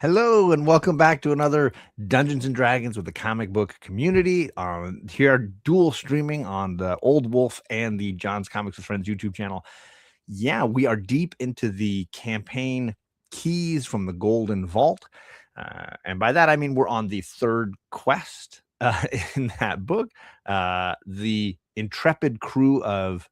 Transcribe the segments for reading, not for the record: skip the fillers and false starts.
Hello and welcome back to another Dungeons and Dragons with the comic book community. Here dual streaming on the Old Wolf and the John's Comics with Friends YouTube channel. Yeah, we are deep into the campaign keys from the Golden Vault. And by that, I mean we're on the third quest in that book. The intrepid crew of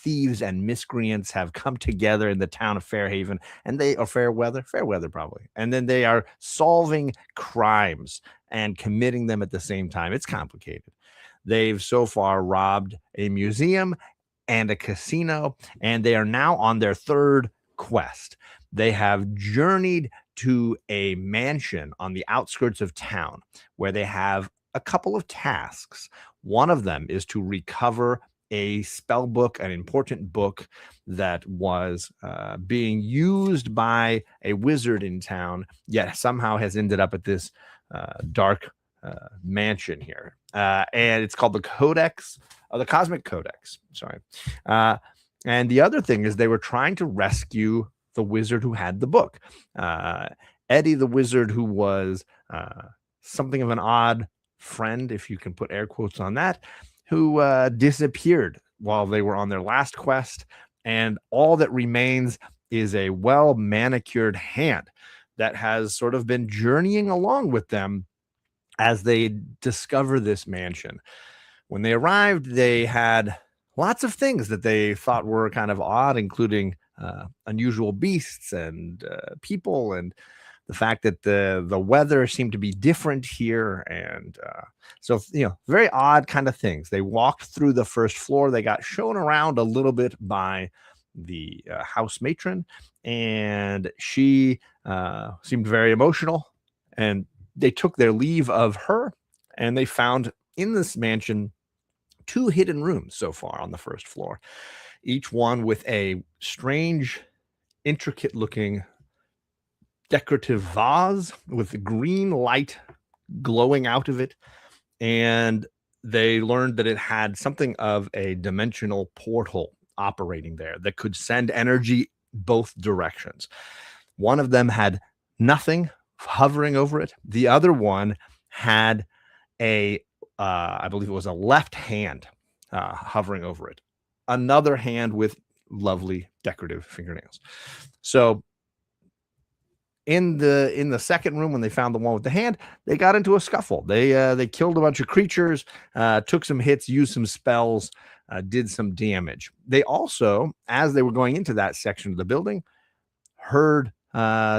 thieves and miscreants have come together in the town of Fairhaven, and they are Fairweather probably, and then they are solving crimes and committing them at the same time. It's complicated. They've so far robbed a museum and a casino, and they are now on their third quest. They have journeyed to a mansion on the outskirts of town where they have a couple of tasks. One of them is to recover a spell book, an important book that was being used by a wizard in town, yet somehow has ended up at this dark mansion here. And it's called the the Cosmic Codex. Sorry. And the other thing is they were trying to rescue the wizard who had the book. Eddie, the wizard, who was something of an odd friend, if you can put air quotes on that, who disappeared while they were on their last quest. And all that remains is a well-manicured hand that has sort of been journeying along with them as they discover this mansion. When they arrived, they had lots of things that they thought were kind of odd, including unusual beasts and people, and the fact that the weather seemed to be different here. And so, very odd kind of things. They walked through the first floor. They got shown around a little bit by the house matron, and she seemed very emotional. And they took their leave of her, and they found in this mansion 2 hidden rooms so far on the first floor, each one with a strange, intricate looking decorative vase with green light glowing out of it. And they learned that it had something of a dimensional portal operating there that could send energy both directions. One of them had nothing hovering over it. The other one had I believe it was a left hand hovering over it. Another hand with lovely decorative fingernails. So in the second room, when they found the one with the hand, they got into a scuffle. They killed a bunch of creatures, took some hits, used some spells, did some damage. They also, as they were going into that section of the building, heard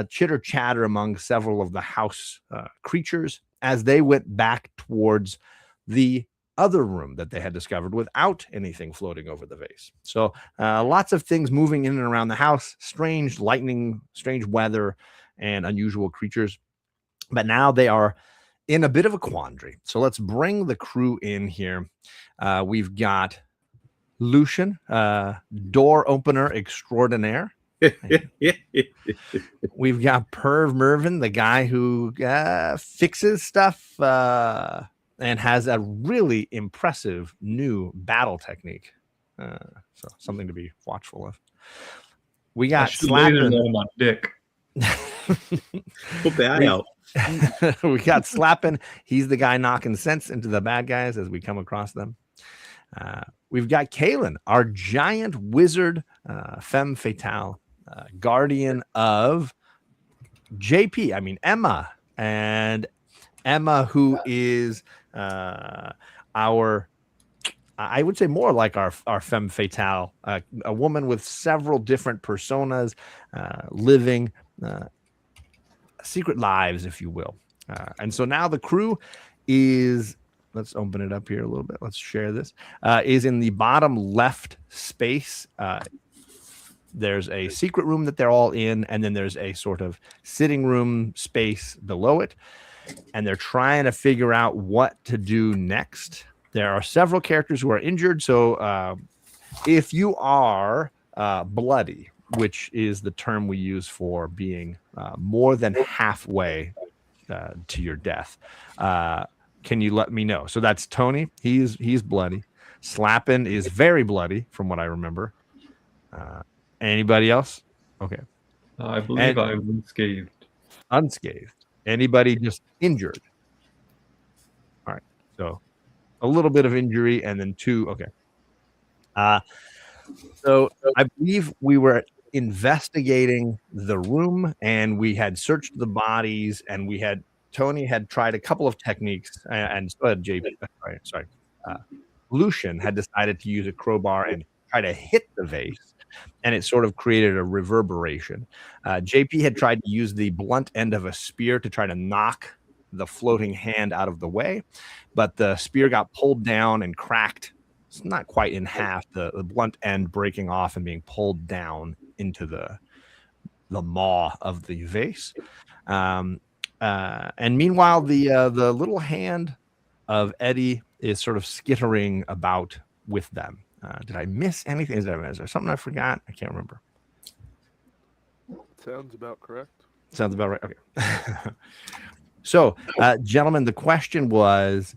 chitter chatter among several of the house creatures as they went back towards the other room that they had discovered without anything floating over the vase. So lots of things moving in and around the house, strange lightning, strange weather, and unusual creatures. But now they are in a bit of a quandary. So let's bring the crew in here. We've got Lucian, door opener extraordinaire. We've got Perv Mervin, the guy who fixes stuff and has a really impressive new battle technique. So something to be watchful of. We got Slappin' on my dick. Put the eye out. We got Slappin'. He's the guy knocking sense into the bad guys as we come across them. We've got Kaylin, our giant wizard, femme fatale, guardian of Emma. And Emma, who is I would say more like our femme fatale, a woman with several different personas, living secret lives, if you will. And so now the crew is, let's open it up here a little bit. Let's share this, is in the bottom left space. There's a secret room that they're all in, and then there's a sort of sitting room space below it. And they're trying to figure out what to do next. There are several characters who are injured. So if you are bloody, which is the term we use for being more than halfway to your death, can you let me know? So that's Tony. He's bloody. Slappin' is very bloody, from what I remember. Anybody else? Okay. I believe I was unscathed. Unscathed. Anybody just injured? All right. So a little bit of injury and then 2. Okay. So I believe we were investigating the room and we had searched the bodies and Tony had tried a couple of techniques and so had JP. Sorry. Lucian had decided to use a crowbar and try to hit the vase, and it sort of created a reverberation. JP had tried to use the blunt end of a spear to try to knock the floating hand out of the way, but the spear got pulled down and cracked. It's not quite in half, the blunt end breaking off and being pulled down into the maw of the vase. And meanwhile, the little hand of Eddie is sort of skittering about with them. Did I miss anything? Is there something I forgot? I can't remember. Sounds about correct. Sounds about right. Okay. So, gentlemen, the question was,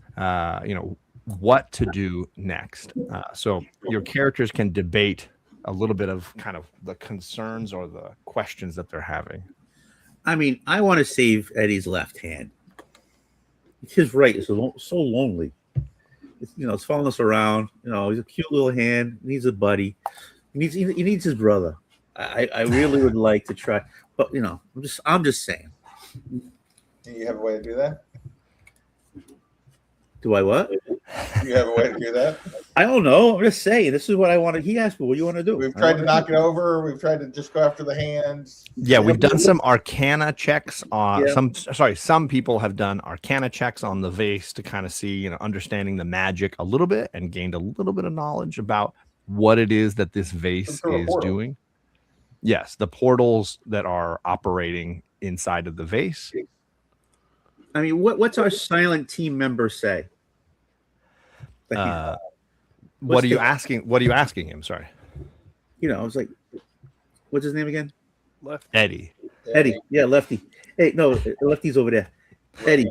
what to do next. So your characters can debate a little bit of kind of the concerns or the questions that they're having. I mean, I want to save Eddie's left hand. His right is so lonely. It's following us around. He's a cute little hand. He needs a buddy. He needs his brother. I really would like to try, but I'm just saying. Do you have a way to do that? Do I what? You have a way to do that? I don't know. I'm just saying. This is what I wanted. He asked me, "What do you want to do?" We've tried to knock it over. We've tried to just go after the hands. Yeah, we've done some Arcana checks on Yeah. some people have done Arcana checks on the vase to kind of see, understanding the magic a little bit and gained a little bit of knowledge about what it is that this vase is doing. Yes, the portals that are operating inside of the vase. I mean, what's our silent team member say? What are you asking? What are you asking him? Sorry. I was like, what's his name again? Eddie. Eddie. Yeah, Lefty. Hey, no, Lefty's over there. Eddie,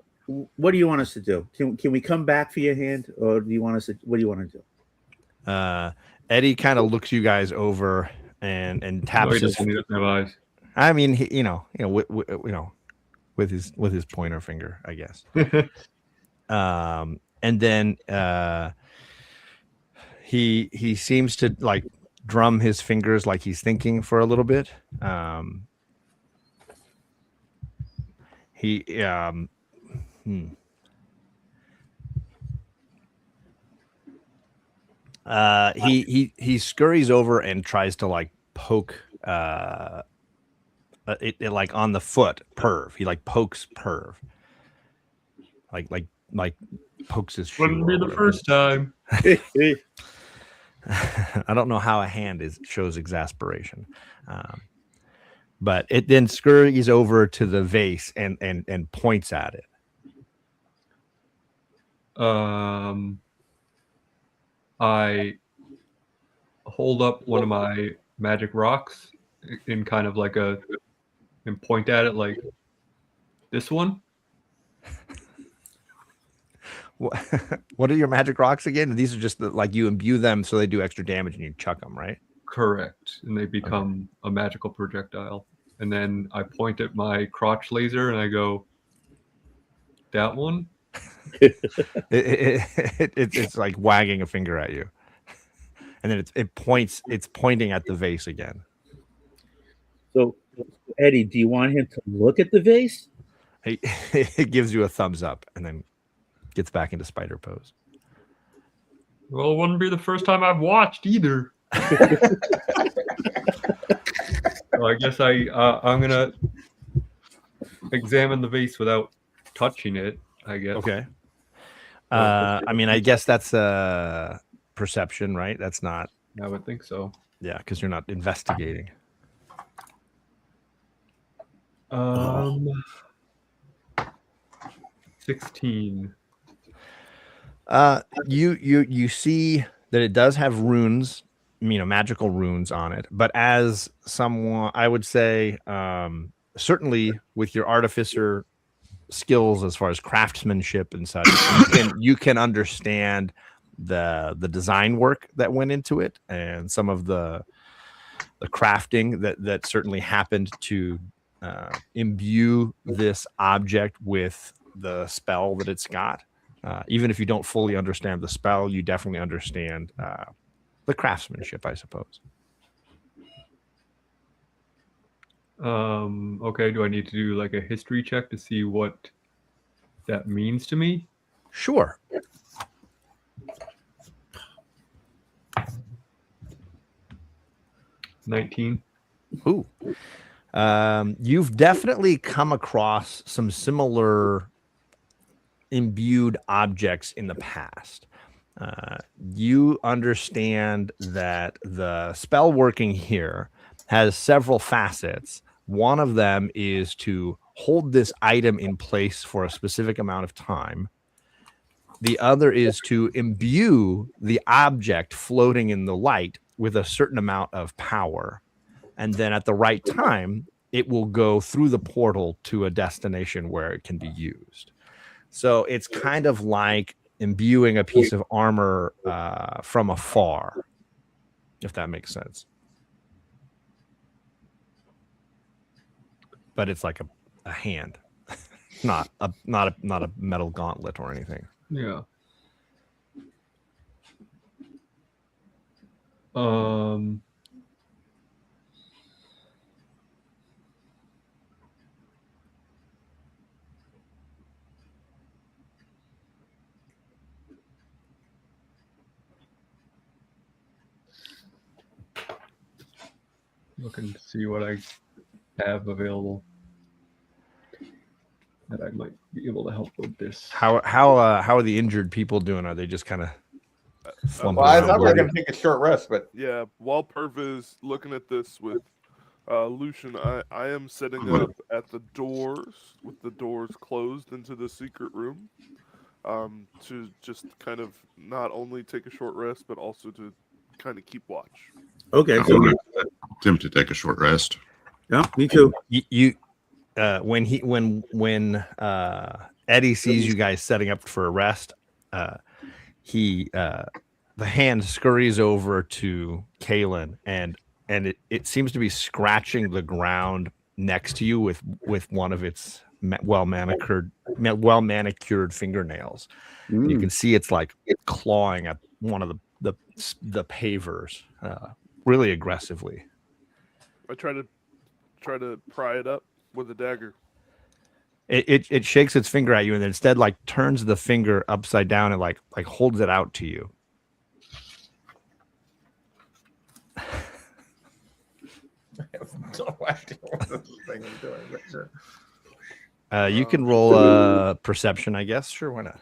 what do you want us to do? Can we come back for your hand, or do you want us to? What do you want to do? Eddie kind of looks you guys over and taps his. I mean, with his pointer finger, I guess. And then he seems to like drum his fingers like he's thinking for a little bit. He scurries over and tries to like poke it like on the foot, Perv. He like pokes Perv. Like pokes his shoe. Wouldn't be the first time. I don't know how a hand shows exasperation. But it then scurries over to the vase and points at it. I hold up one of my magic rocks in kind of like and point at it like this one. What are your magic rocks again? These are just like you imbue them so they do extra damage and you chuck them, right? Correct. And they become a magical projectile. And then I point at my crotch laser and I go, that one? It's like wagging a finger at you. And then it's pointing at the vase again. So, Eddie, do you want him to look at the vase? It gives you a thumbs up and then gets back into spider pose. Well, it wouldn't be the first time I've watched either. So I guess I'm gonna examine the vase without touching it, I guess. Okay. I mean, I guess that's a perception, right? That's not. I would think so. Yeah, because you're not investigating. 16. You see that it does have runes, magical runes on it. But as someone, I would say, certainly with your artificer skills as far as craftsmanship and such, you can understand the design work that went into it and some of the crafting that certainly happened to imbue this object with the spell that it's got. Even if you don't fully understand the spell, you definitely understand the craftsmanship, I suppose. Okay, do I need to do like a history check to see what that means to me? Sure. $19. Ooh. You've definitely come across some similar imbued objects in the past. You understand that the spell working here has several facets. One of them is to hold this item in place for a specific amount of time. The other is to imbue the object floating in the light with a certain amount of power. And then at the right time, it will go through the portal to a destination where it can be used. So it's kind of like imbuing a piece of armor from afar, if that makes sense. But it's like a hand, not a metal gauntlet or anything. Yeah. Looking to see what I have available that I might be able to help with this. How are the injured people doing? Are they just kind of slumping Well, I around? thought we were going to take a short rest, but Yeah, while Perv is looking at this with Lucian, I am setting up at the doors with the doors closed into the secret room to just kind of not only take a short rest, but also to kind of keep watch. Okay. I'm gonna attempt to take a short rest. Yeah, me too. When Eddie sees you guys setting up for a rest, the hand scurries over to Kalen and it seems to be scratching the ground next to you with one of its well manicured fingernails. You can see it's like clawing at one of the pavers really aggressively. I try to pry it up with a dagger. It shakes its finger at you and then instead like turns the finger upside down and like holds it out to you. I have no idea what this thing is doing. But sure. You can roll perception, I guess. Sure, why not?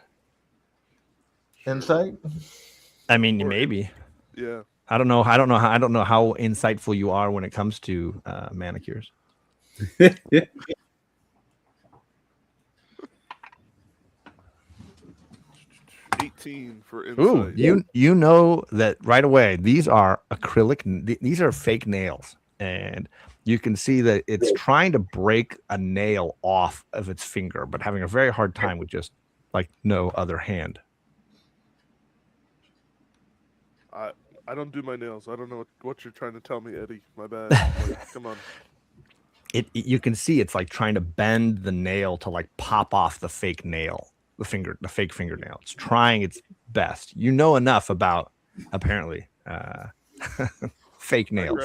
Insight? I mean, Or- maybe. Yeah. I don't know how insightful you are when it comes to manicures. 18 for insight. Ooh, you know that right away. These are acrylic. These are fake nails, and you can see that it's trying to break a nail off of its finger, but having a very hard time with just like no other hand. I don't do my nails. I don't know what you're trying to tell me, Eddie. My bad. Like, come on. You can see it's like trying to bend the nail to like pop off the fake nail, the fake fingernail. It's trying its best. You know enough about apparently fake nails.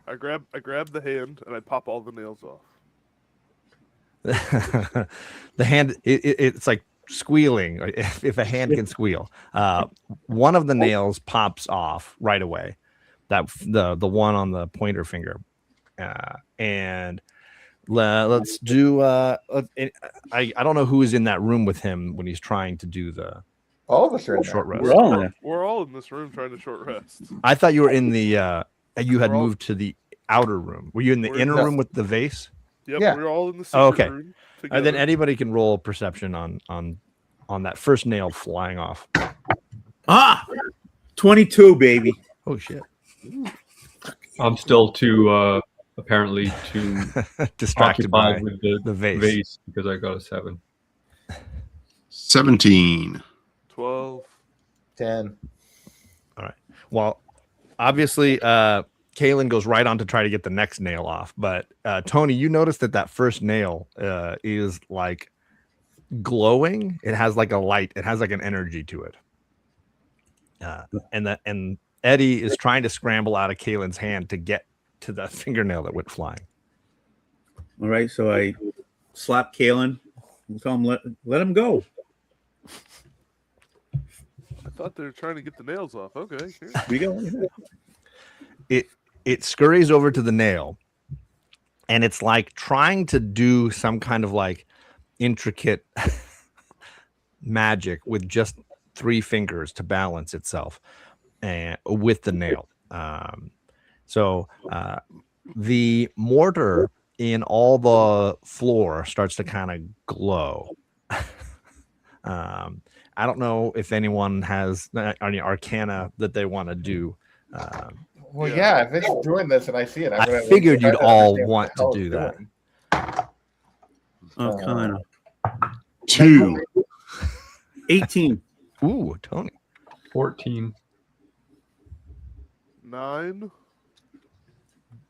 I grab the hand and I pop all the nails off. The hand it's like squealing if a hand can squeal. One of the nails pops off right away, that the one on the pointer finger, and let's do I don't know who is in that room with him when he's trying to do the All of us are in short there. rest. We're all in this room trying to short rest. I thought you were in the you had We're all- moved to the outer room. Were you in the We're- inner No. room with the vase? Yep, Yeah. we're all in the secret okay. room And together. then anybody can roll perception on that first nail flying off. 22, baby. Oh shit. I'm still too apparently too Distracted by occupied with the vase. vase because I got a 7. 17. 12. 10. Well, obviously, Kalen goes right on to try to get the next nail off. But Tony, you notice that first nail is like glowing. It has like a light. It has like an energy to it. And Eddie is trying to scramble out of Kalen's hand to get to the fingernail that went flying. All right, so I slap Kalen and tell him let him go. I thought they were trying to get the nails off. Okay, here. We go. It scurries over to the nail, and it's like trying to do some kind of like intricate magic with just 3 fingers to balance itself and with the nail. So the mortar in all the floor starts to kind of glow. I don't know if anyone has any arcana that they want to do. Well, yeah, if it's doing this and I see it, I'm I gonna figured try you'd to all understand what want the hell to it's do that. doing. Arcana. 2. 18. Ooh, Tony. 14. 9.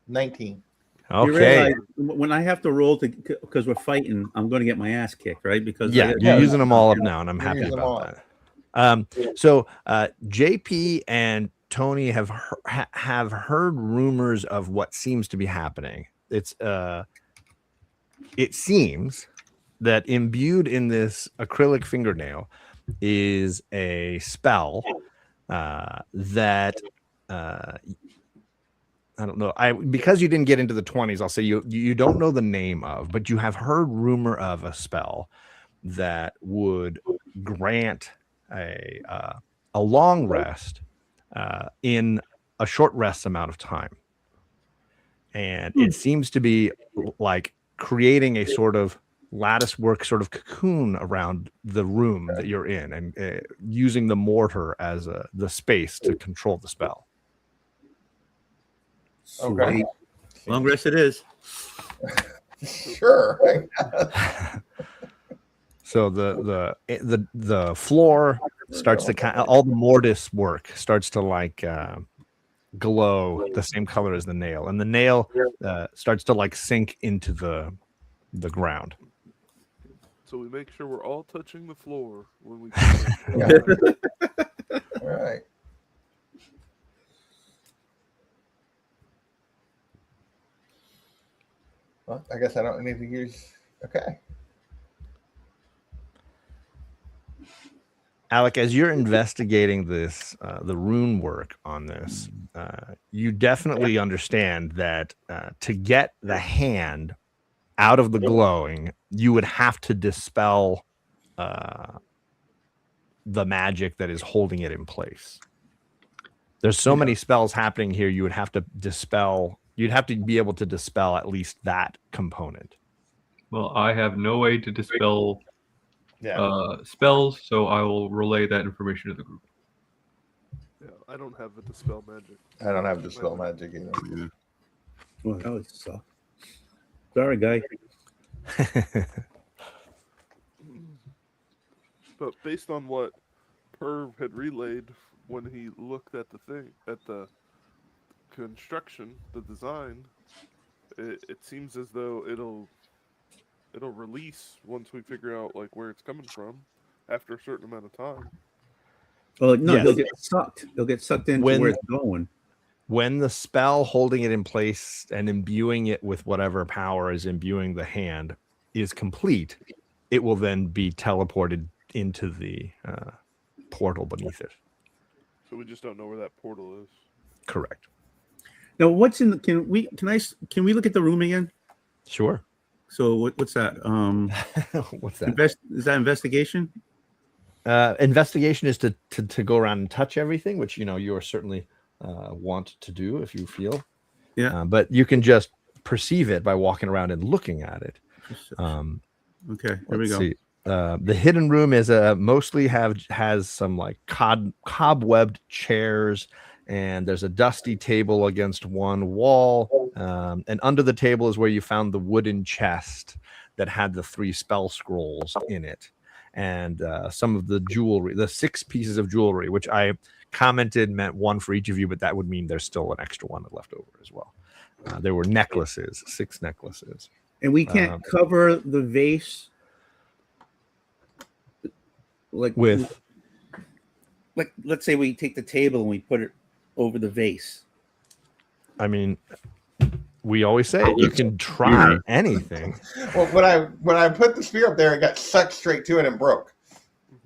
19. You Okay. realize when I have to roll because we're fighting, I'm going to get my ass kicked, right? Because Yeah, you're using them all up now, and I'm You're happy using them all about that. So JP and Tony have heard rumors of what seems to be happening. It seems that imbued in this acrylic fingernail is a spell that I don't know. Because you didn't get into the 20s, I'll say you don't know the name of, but you have heard rumor of a spell that would grant a long rest in a short rest amount of time. And it seems to be like creating a sort of lattice work sort of cocoon around the room that you're in, and using the mortar as the space to control the spell. Okay. Long rest it is. Sure. So the floor starts to all the mortise work starts to like glow the same color as the nail, and the nail starts to like sink into the ground. So we make sure we're all touching the floor when we. All right. Well, I guess I don't need to use. Okay. Alec, as you're investigating this, the rune work on this, you definitely understand that to get the hand out of the glowing, you would have to dispel the magic that is holding it in place. There's so many spells happening here, you would have to dispel. You'd have to be able to dispel at least that component. Well, I have no way to dispel spells, so I will relay that information to the group. Yeah, I don't have the dispel magic. I don't have dispel magic either. Yeah. Well, that would suck. Sorry, guy. But based on what Perv had relayed when he looked at the construction, the design, it seems as though it'll release once we figure out like where it's coming from after a certain amount of time. Well, no, Yes. they'll get sucked. They'll get sucked into where it's going. When the spell holding it in place and imbuing it with whatever power is imbuing the hand is complete, it will then be teleported into the portal beneath it. So we just don't know where that portal is. Correct. Now, what's in the? Can we look at the room again? Sure. So what's that? What's that? Is that investigation? Investigation is to go around and touch everything, which you are certainly want to do if you feel. Yeah. But you can just perceive it by walking around and looking at it. Okay, here we go. See. The hidden room is mostly has some like cobwebbed chairs, and there's a dusty table against one wall, and under the table is where you found the wooden chest that had the 3 spell scrolls in it, and some of the jewelry, the 6 pieces of jewelry, which I commented meant 1 for each of you, but that would mean there's still an extra one left over as well. There were necklaces, 6 necklaces. And we can't cover the vase like let's say we take the table and we put it over the vase. I mean, we always say you can try anything. Well, when I put the spear up there, it got sucked straight to it and broke.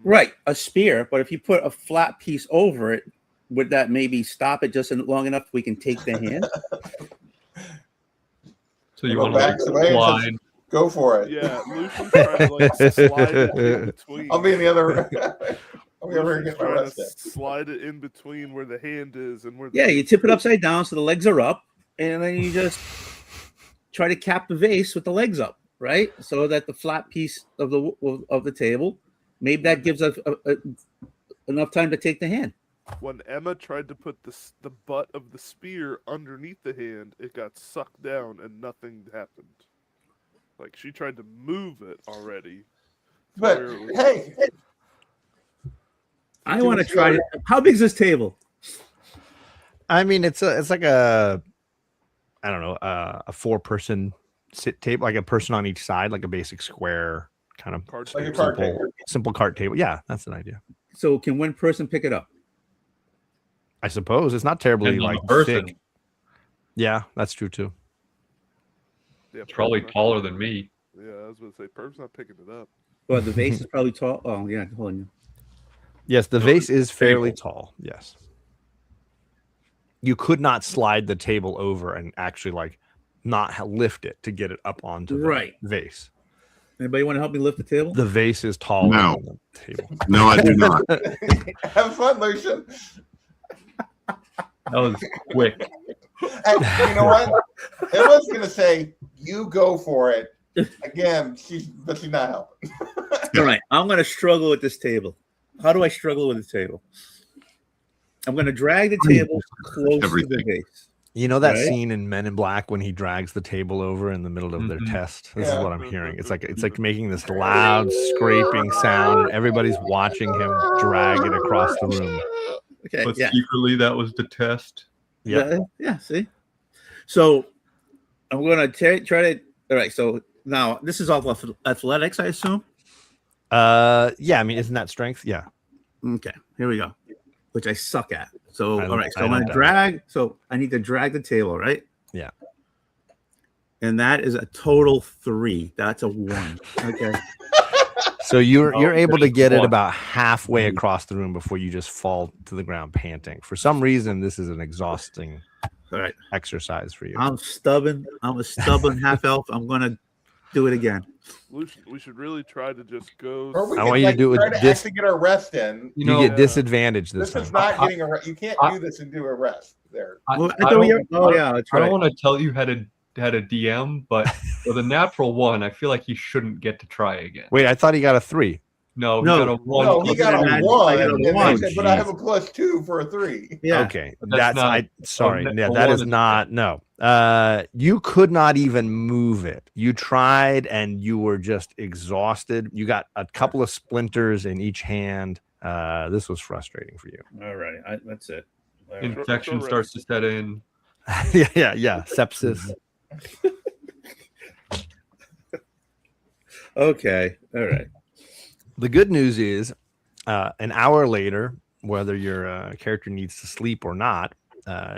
Right, a spear. But if you put a flat piece over it, would that maybe stop it just long enough we can take the hand? So you Go want to back like to the way it slide. says, go for it. Yeah, Lucian's trying to like slide it in between. I'll be in the other. I'll be over here Lucian's getting my trying rest to in. slide it in between where the hand is and where. Yeah, you tip it upside down so the legs are up, and then you just try to cap the vase with the legs up, right? So that the flat piece of the table, maybe that gives us enough time to take the hand. When Emma tried to put the butt of the spear underneath the hand, it got sucked down and nothing happened. Like she tried to move it already. But hey, I want to try it. How big is this table? I mean, it's like a, I don't know, a 4-person sit table, like a person on each side, like a basic square kind of Card like a table. card table. simple cart table. Yeah, that's an idea. So can one person pick it up? I suppose it's not terribly Depends on like the person. thick. Yeah, that's true too. Yeah, It's probably Perv's not- taller than me. Yeah, I was going to say, Perv's not picking it up. Well, the vase is probably tall. Oh yeah, hold on. Yes, the vase is fairly table. tall. Yes. You could not slide the table over and actually like not lift it to get it up onto the Right. vase. Anybody want to help me lift the table? The vase is taller No. than the table. No, I do not. Have fun, Lucian. That was quick. Hey, you know what? Emma's gonna say, "You go for it." Again, but she's not helping. All right, I'm going to struggle with this table. How do I struggle with the table? I'm going to drag the table close to the Everything. vase. You know that Right. scene in Men in Black when he drags the table over in the middle of their Mhm. test? This is Yeah. what I'm hearing. It's like making this loud scraping sound, and everybody's watching him drag it across the room. Okay, But yeah. secretly, that was the test. Yep. Yeah, see? So I'm going to try to. All right, so now this is all athletics, I assume? Yeah, I mean, isn't that strength? Yeah. Okay, here we go, which I suck at. So, I all right, so don't I'm going to doubt it. drag. So I need to drag the table, right? Yeah. And that is a total 3. That's a 1. Okay. So you're able to get it one. about halfway across the room before you just fall to the ground panting. For some reason, this is an exhausting All right. exercise for you. I'm stubborn. I'm a stubborn half elf. I'm going to do it again. Lucian, we should really try to just go. Or we I could, want you to like, do it try with to this- actually get our rest in. You You know, get disadvantage this This is time. not getting a rest. You can't I- do this and do a rest there. Well, I thought we don't- oh, yeah. That's I right. don't want to tell you how to DM, but with a natural 1, I feel like you shouldn't get to try again. Wait, I thought he got a 3. No, No, you got a 1. No, he got a I got a 1. And then 1. he said, but I have a +2 for a 3. Yeah. Okay, But that's that's not- I. Sorry, a yeah, that one is is- not. No, you could not even move it. You tried, and you were just exhausted. You got a couple of splinters in each hand. This was frustrating for you. All right. That's it. All right. Infection Short starts to set in. yeah. Sepsis. Okay. All right. The good news is, an hour later, whether your character needs to sleep or not,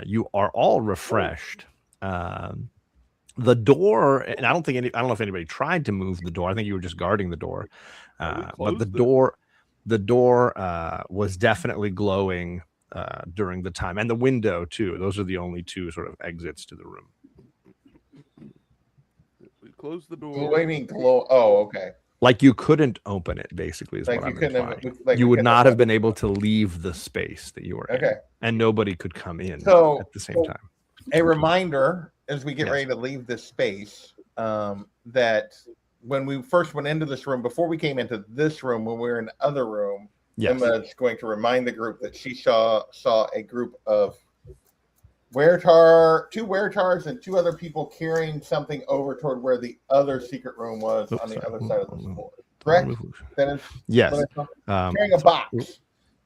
you are all refreshed. The door, and I don't know if anybody tried to move the door. I think you were just guarding the door. But the door was definitely glowing during the time, and the window too. Those are the only 2 sort of exits to the room. We close the door. What do you mean glow? Oh, okay. Like you couldn't open it, basically, is Like what you I'm couldn't implying. have. Like You we would couldn't not have been able to leave the space that you were in, Okay. and nobody could come in So- at the same time. A reminder as we get Yes. ready to leave this space, that when we first went into this room, before we came into this room, when we were in the other room, Yes. Emma's going to remind the group that she saw a group of two weretars and 2 other people carrying something over toward where the other secret room was on the Oops, other sorry. side of the floor. correct? Remove illusion. That is Yes. carrying a box.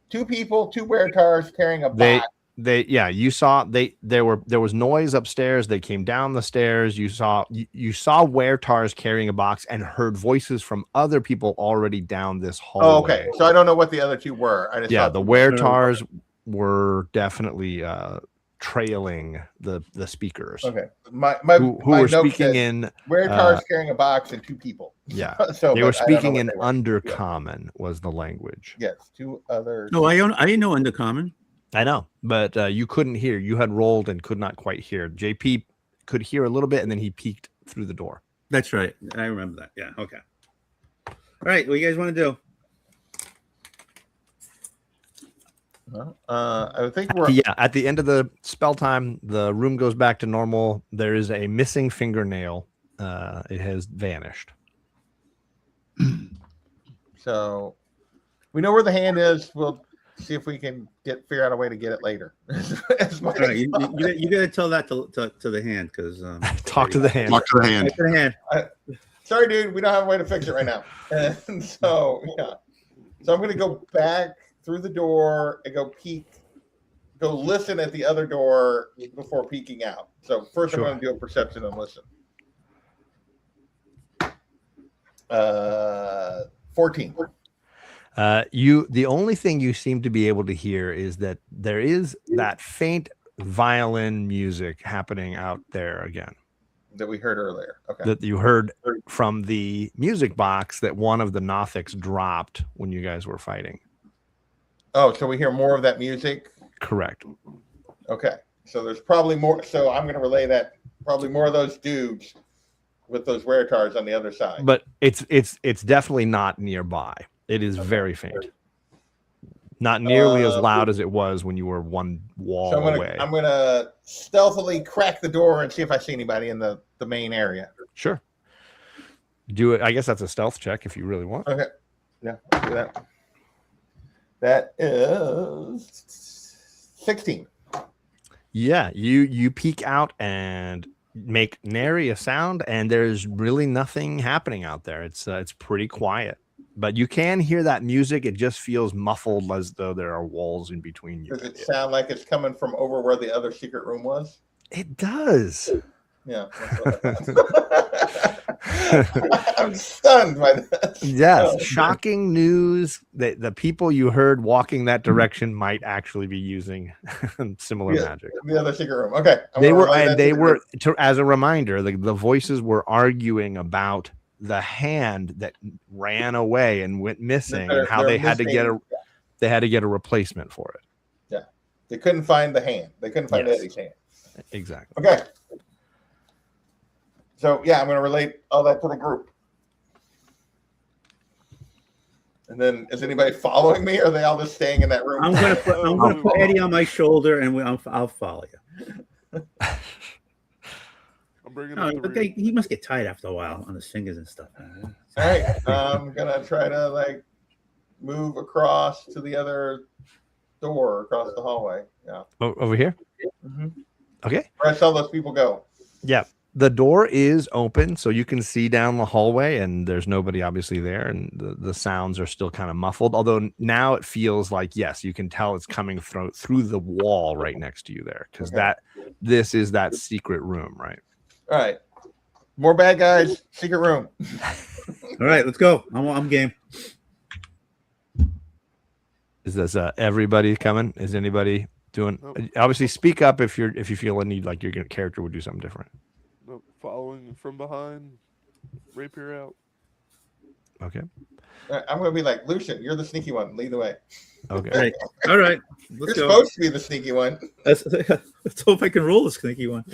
2 people, 2 weretars carrying a box. You saw there was noise upstairs. They came down the stairs. You saw weretars carrying a box and heard voices from other people already down this hallway. Oh, okay. So I don't know what the other 2 were. I just The weretars were definitely trailing the speakers. Okay. Who were speaking in weretars carrying a box and 2 people. Yeah. So they were speaking in undercommon was the language. Yes, 2 others. No, I didn't know undercommon. I know, but you couldn't hear. You had rolled and could not quite hear. JP could hear a little bit, and then he peeked through the door. That's right. I remember that. Yeah. Okay. All right. What do you guys want to do? I think we're at the end of the spell time, the room goes back to normal. There is a missing fingernail. It has vanished. So we know where the hand is. We'll see if we can figure out a way to get it later. All right, you got to tell that to the hand because talk to the hand. Talk to the hand. Talk to the hand. Sorry, dude, we don't have a way to fix it right now. And so I'm going to go back through the door and go listen at the other door before peeking out. So first, I'm going to do a perception and listen. 14. The only thing you seem to be able to hear is that there is that faint violin music happening out there again. That we heard earlier. Okay. That you heard from the music box that one of the Nothics dropped when you guys were fighting. Oh, so we hear more of that music? Correct. Okay. So there's probably more. So I'm going to relay that probably more of those dudes with those weretars on the other side. But it's definitely not nearby. It is very faint. Not nearly as loud as it was when you were one wall away. I'm gonna stealthily crack the door and see if I see anybody in the main area. Sure. Do it. I guess that's a stealth check if you really want. Okay. Yeah, I'll do that. That is 16. Yeah, you peek out and make nary a sound, and there's really nothing happening out there. It's pretty quiet. But you can hear that music. It just feels muffled as though there are walls in between you. Does it sound like it's coming from over where the other secret room was? It does. Yeah. I'm stunned by that. Yes. Shocking news that the people you heard walking that direction might actually be using similar magic. The other secret room. Okay. They were, as a reminder, the voices were arguing about the hand that ran away and went missing, and how they had to get a replacement for it. Yeah, they couldn't find the hand. They couldn't find Eddie's hand. Exactly. Okay. So yeah, I'm going to relate all that to the group. And then, is anybody following me, or are they all just staying in that room? I'm going to put Eddie on my shoulder, and I'll follow you. He must get tired after a while on his fingers and stuff. All right, I'm gonna try to move across to the other door across the hallway. Yeah, over here. Mm-hmm. Okay. Where I saw those people go. Yeah, the door is open, so you can see down the hallway, and there's nobody obviously there, and the sounds are still kind of muffled. Although now it feels like, yes, you can tell it's coming through the wall right next to you there, because this is that secret room, right? All right, more bad guys. Secret room. All right, let's go. I'm game. Is this everybody coming? Is anybody doing? Nope. Obviously, speak up if you feel a need, like your character would do something different. Nope. Following from behind, rapier out. Okay. I'm going to be like, Lucian, you're the sneaky one. Lead the way. Okay. All right. You're supposed to be the sneaky one. Let's hope I can roll the sneaky one.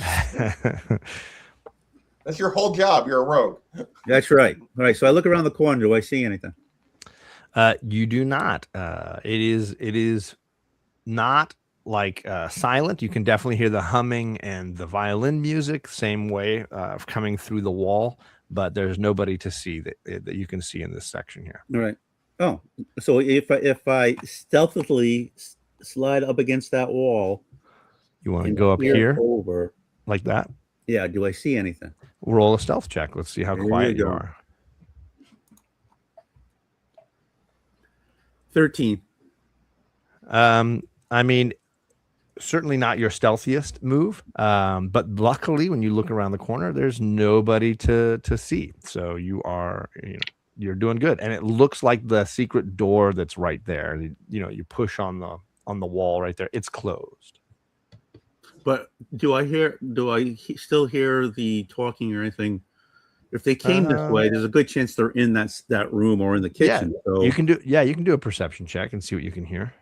That's your whole job. You're a rogue. That's right. All right. So I look around the corner. Do I see anything? You do not. It is not like silent. You can definitely hear the humming and the violin music, same way coming through the wall. But there's nobody to see that you can see in this section here. All right. Oh, so if I stealthily slide up against that wall, you want to go up here over like that? Yeah. Do I see anything? Roll a stealth check. Let's see how quiet you are. 13. I mean, certainly not your stealthiest move, but luckily, when you look around the corner, there's nobody to see. So you're doing good, and it looks like the secret door that's right there. You push on the wall right there. It's closed. But do I still hear the talking or anything? If they came this way, there's a good chance they're in that room or in the kitchen. So You can do a perception check and see what you can hear.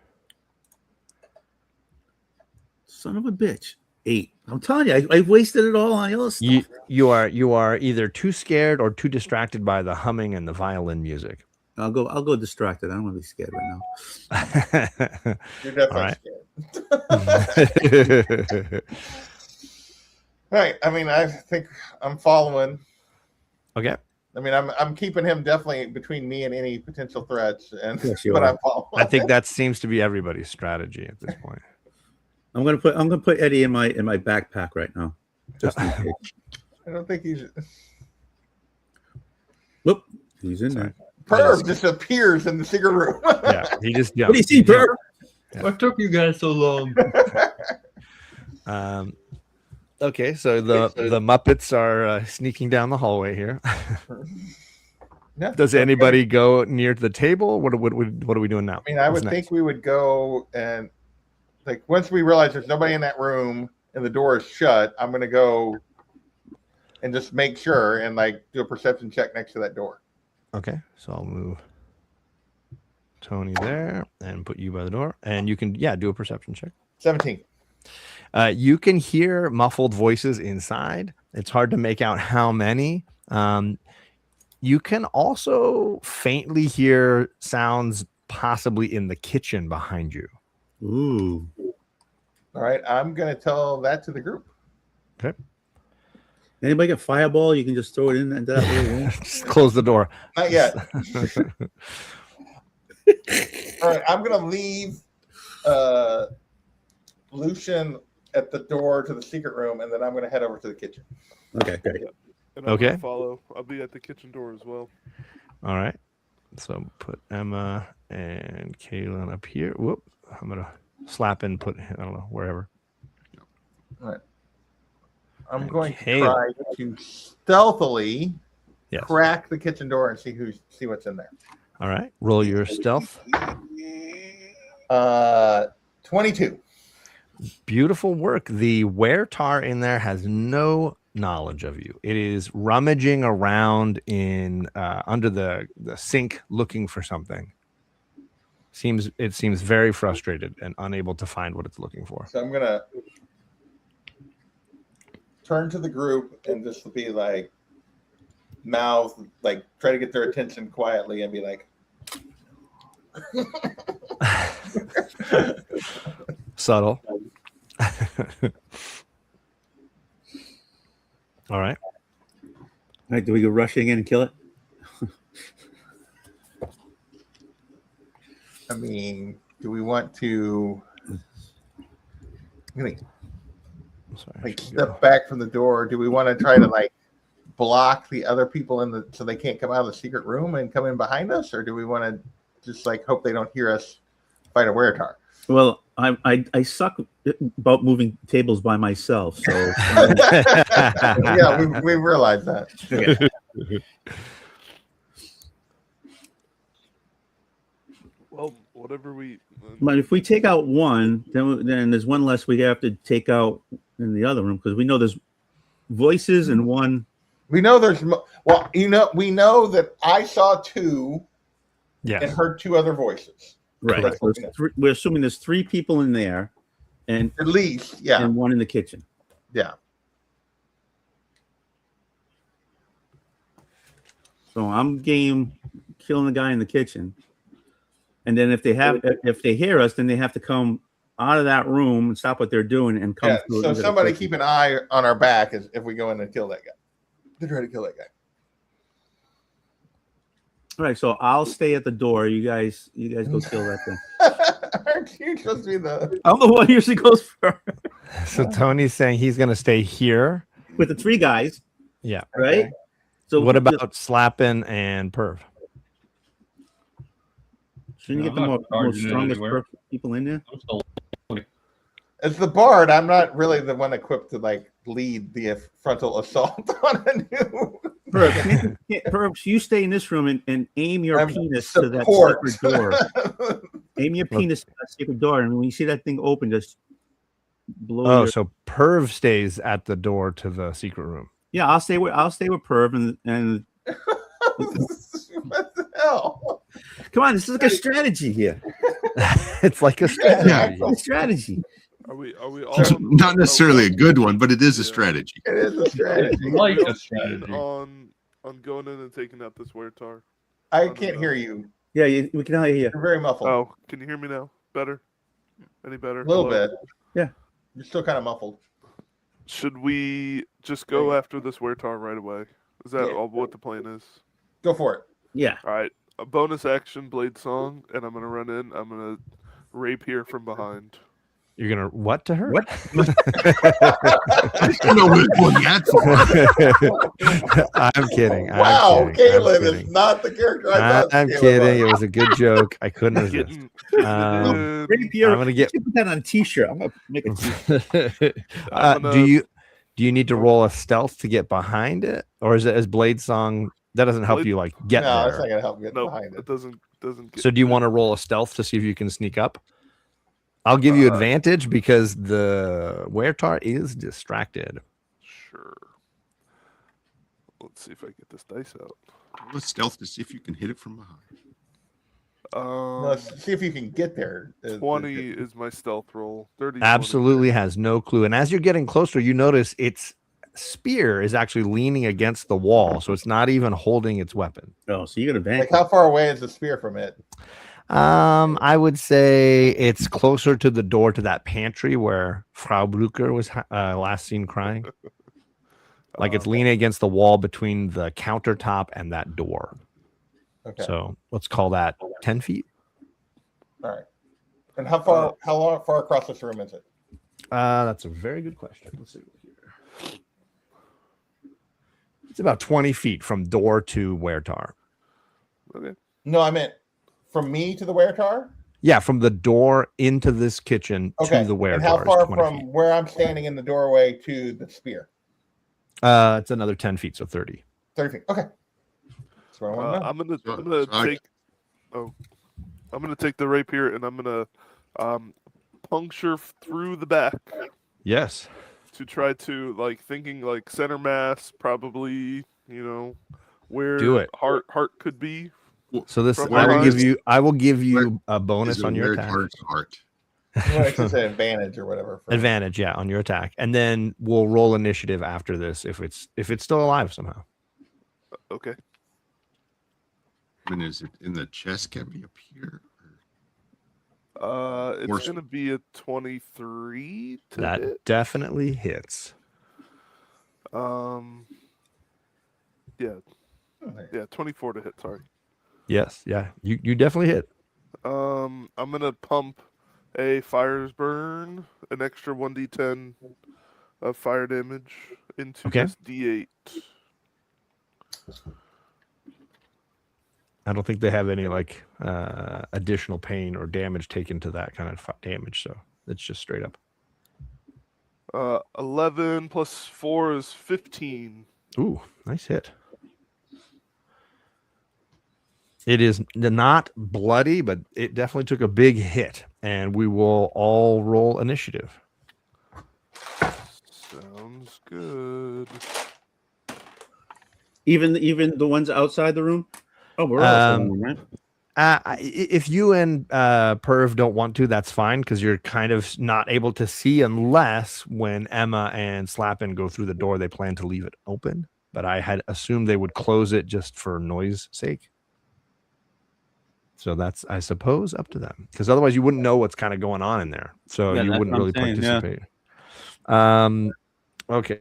son of a bitch. 8. I'm telling you, I wasted it all on the other stuff. You are either too scared or too distracted by the humming and the violin music. I'll go distracted. I don't want to be scared right now. You're definitely All scared. Right. I mean, I think I'm following. Okay. I mean, I'm keeping him definitely between me and any potential threats, and Yes, you but are. I'm following. I think that seems to be everybody's strategy at this point. I'm gonna put Eddie in my backpack right now. Just in case. I don't think he's. Whoop, he's in there. Perv just appears in the secret room. Yeah, he just jumped. What do you see, Perv? Yeah. What took you guys so long? Okay, so the Muppets are sneaking down the hallway here. Yeah. Does anybody go near to the table? What are we doing now? I mean, I What's would next? think we would go and like once we realize there's nobody in that room and the door is shut, I'm gonna go and just make sure and like do a perception check next to that door. Okay, so I'll move Tony there and put you by the door, and you can do a perception check. 17. You can hear muffled voices inside. It's hard to make out how many. You can also faintly hear sounds possibly in the kitchen behind you. Ooh. All right, I'm gonna tell that to the group. Okay. Anybody get fireball? You can just throw it in into that little room. Just close the door. Not yet. All right, I'm gonna leave Lucian at the door to the secret room, and then I'm gonna head over to the kitchen. Okay, great. And I'm Okay. gonna follow. I'll be at the kitchen door as well. All right. So put Emma and Kaylin up here. Whoop. I'm gonna slap and put I don't know wherever. All right. I'm going to Okay. try to stealthily Yes. crack the kitchen door and see what's in there. All right. Roll your stealth. 22. Beautiful work. The weretar in there has no knowledge of you. It is rummaging around in under the sink looking for something. It seems very frustrated and unable to find what it's looking for. So I'm gonna turn to the group and just be like mouth, like try to get their attention quietly and be like Subtle. All right. All right, do we go rushing in and kill it? I mean, do we want to I'm sorry. like step back from the door? Do we want to try to like block the other people so they can't come out of the secret room and come in behind us, or do we want to just like hope they don't hear us fight a weretar? Well, I suck about moving tables by myself, so Yeah, we realize that. okay. Well, whatever we. But if we take out one, then there's one less we have to take out in the other room because we know there's voices and one. We know we know that I saw 2 and Yes. heard 2 other voices. Right. Correct. So we're assuming there's 3 people in there, and At least, yeah. and one in the kitchen. Yeah. So I'm game killing the guy in the kitchen, and then if they hear us, then they have to come out of that room and stop what they're doing and come. Yeah. through So into the somebody kitchen. keep an eye on our back if we go in and kill that guy. To try to kill that guy. All right, so I'll stay at the door. You guys go kill that thing. Aren't you supposed to be the I'm the one who usually goes first So Tony's saying he's going to stay here. with the 3 guys, Yeah. right? Okay. So What about Slappin' and Perv? Shouldn't you I'm get the not most charging it strongest anywhere. people in there? I'm still As the bard, I'm not really the one equipped to like lead the frontal assault on a new. Perhaps you stay in this room and aim your I'm penis to that support. secret door. Aim your penis to that secret door, and when you see that thing open, just blow Oh, your. so Perv stays at the door to the secret room. Yeah, I'll stay with Perv and What the hell? come on, this is like a strategy here. It's like a strategy. A strategy. Are we all It's on- not necessarily a good one, but it is a Yeah. strategy. It is a strategy. like Are we a all strategy. keen on going in and taking out this weretar? I can't hear you. Yeah, we can all hear you. You're very muffled. Oh, can you hear me now? Better? Any better? A little Hello? bit. Yeah. You're still kind of muffled. Should we just go after this weretar right away? Is that Yeah. all what the plan is? Go for it. Yeah. All right, a bonus action blade song, and I'm gonna run in. I'm gonna rapier from behind. You're gonna what to her? What? I don't know what one yet for. I'm kidding. Wow, I'm kidding. I'm Caitlin kidding. is not the character I thought. I'm Caleb kidding. It was. was a good joke. I couldn't resist. Getting Um, in. I'm gonna get. You should put that on a t-shirt. I'm gonna make a t-shirt. I'm Do gonna- you need to roll a stealth to get behind it, or is it as Blade Song? That doesn't help Blade- you like get No, it's there. not gonna help get No, behind it it. doesn't get. So do you want to roll a stealth to see if you can sneak up? I'll give you advantage because the weretar is distracted. Sure. Let's see if I get this dice out. Let's stealth to see if you can hit it from behind. No, let's see if you can get there. 20 is my stealth roll. 30. 20. Absolutely has no clue. And as you're getting closer, you notice its spear is actually leaning against the wall, so it's not even holding its weapon. Oh, so you got advantage. Like, how far away is the spear from it? I would say it's closer to the door to that pantry where Frau Brucker was last seen crying. Like it's leaning against the wall between the countertop and that door. Okay. So let's call that 10 feet. All right. And how far? Far across this room is it? That's a very good question. Let's see here. It's about 20 feet from door to weretar. Okay. No, I meant from me to the weretar. Yeah, from the door into this kitchen Okay. to the weretar. And how is far 20 from feet. where I'm standing in the doorway to the spear? It's another 10 feet, so 30. 30 feet. Okay. That's what I want to know. I'm gonna So I- take. Oh, I'm gonna take the rapier and I'm gonna puncture through the back Yes. to try to thinking center mass, probably where Do it. heart could be. So this From I will behind. give you a bonus Is a on your weird attack. heart. Well, it's just an advantage or whatever. for me. Advantage, yeah, on your attack. And then we'll roll initiative after this if it's still alive somehow. Okay. And is it in the chest cavity up here? It's Worst. gonna be a 23 to That hit. definitely hits. Yeah, Okay. yeah, 24 to hit. Sorry. Yes, yeah. You definitely hit. I'm gonna pump a fire's burn, an extra 1d10 of fire damage into Okay. this d8. I don't think they have any additional pain or damage taken to that kind of damage, so it's just straight up. 11 plus 4 is 15. Ooh, nice hit. It is not bloody, but it definitely took a big hit, and we will all roll initiative. Sounds good. Even the ones outside the room. Oh, we're all outside the room, right? If you and Perv don't want to, that's fine, because you're kind of not able to see unless when Emma and Slappin go through the door, they plan to leave it open. But I had assumed they would close it just for noise sake. So that's, I suppose, up to them, because otherwise you wouldn't know what's kind of going on in there. So Yeah, you that's wouldn't what really I'm saying, yeah. participate. Okay.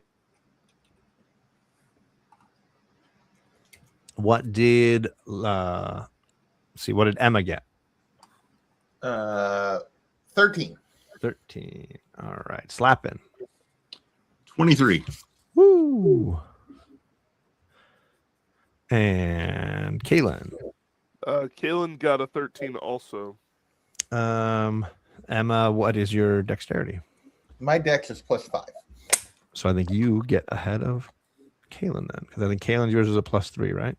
What did see? What did Emma get? 13. 13. All right. Slapping. 23. Woo. And Kaylin. Kalen got a 13 also. Emma, what is your dexterity? My dex is +5. So I think you get ahead of Kalen then, because I think Kalen yours is a +3, right?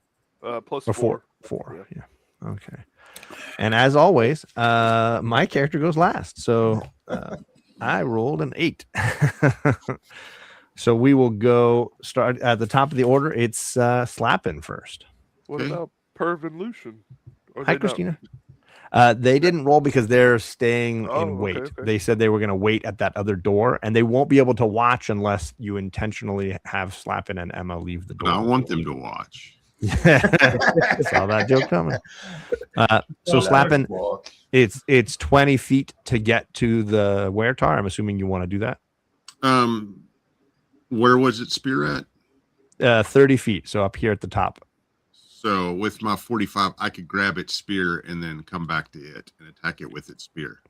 Plus Or 4. 4. Yeah. Okay. And as always, my character goes last. So I rolled an 8. So we will go start at the top of the order. It's Slappin first. What Okay. about Perv and Lucian? Are Hi, they not- Christina. They didn't roll because they're staying Oh, in okay, wait. okay. They said they were going to wait at that other door, and they won't be able to watch unless you intentionally have Slappin and Emma leave the But I door. want them to watch. Saw that joke coming. So Slappin, it's 20 feet to get to the Weretar. I'm assuming you want to do that. Where was it spear at? 30 feet. So up here at the top. So with my 45, I could grab its spear and then come back to it and attack it with its spear.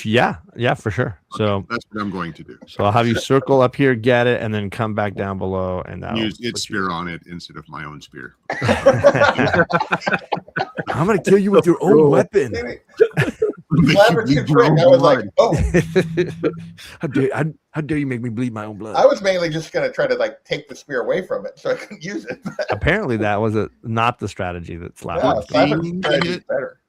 Yeah, for sure. So That's what I'm going to do. So I'll have you circle up here, get it, and then come back down below, and that'll Use its put you- spear on it instead of my own spear. I'm gonna kill you with your own weapon. Slapper too quick. I was like, oh. How dare you make me bleed my own blood? I was mainly just gonna try to like take the spear away from it so I couldn't use it. Apparently, that was not the strategy that Slapper. No, was Slapper's doing. strategy is better.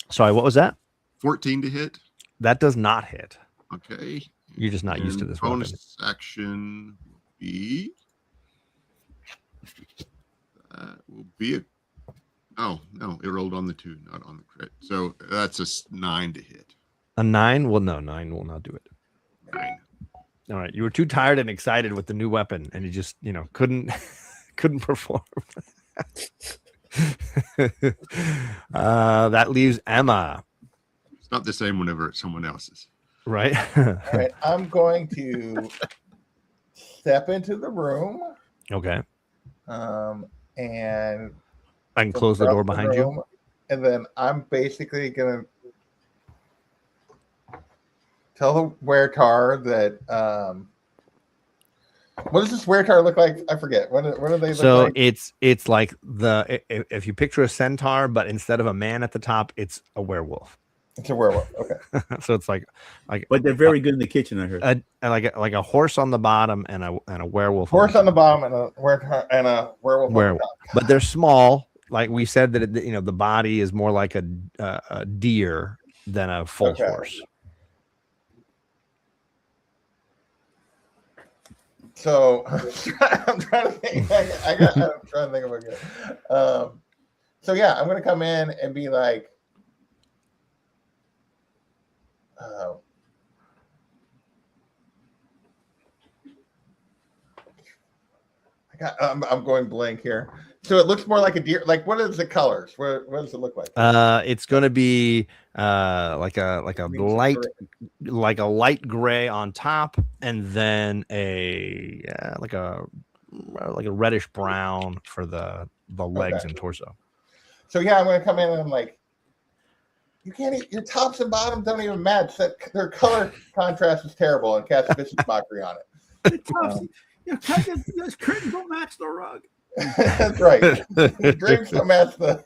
Sorry, what was that? 14 to hit. That does not hit. Okay. You're just not used to And this bonus weapon. action will be. Will be a. Oh no! It rolled on the 2, not on the crit. So that's a 9 to hit. A 9? Well, no, 9 will not do it. 9. All right, you were too tired and excited with the new weapon, and you just, couldn't perform. That leaves Emma, It's not the same whenever it's someone else's. right? All right, I'm going to step into the room, Okay. and I can close the door behind you. room, and then I'm basically gonna tell the Weretar that. What does this Weretar look like? I forget. What do they look So like? it's like if you picture a centaur, but instead of a man at the top, it's a werewolf. It's a werewolf. Okay. So it's like But they're very good in the kitchen, I heard. like a horse on the bottom and a werewolf. Horse on the bottom and a werewolf. Werewolf. But they're small. Like we said that the body is more like a deer than a full Okay. horse. So I'm trying to think. I'm trying to think of a good. So yeah, I'm gonna come in and be like, I'm going blank here. So it looks more like a deer. Like, what is the colors? What does it look like? It's going to be like a light gray on top, and then like a reddish brown for the legs Okay. and torso. So yeah, I'm gonna come in and I'm like, you can't. Your tops and bottoms don't even match. Their color contrast is terrible, and cast vicious mockery on it. Those curtains don't match the rug. That's right. The drapes don't match the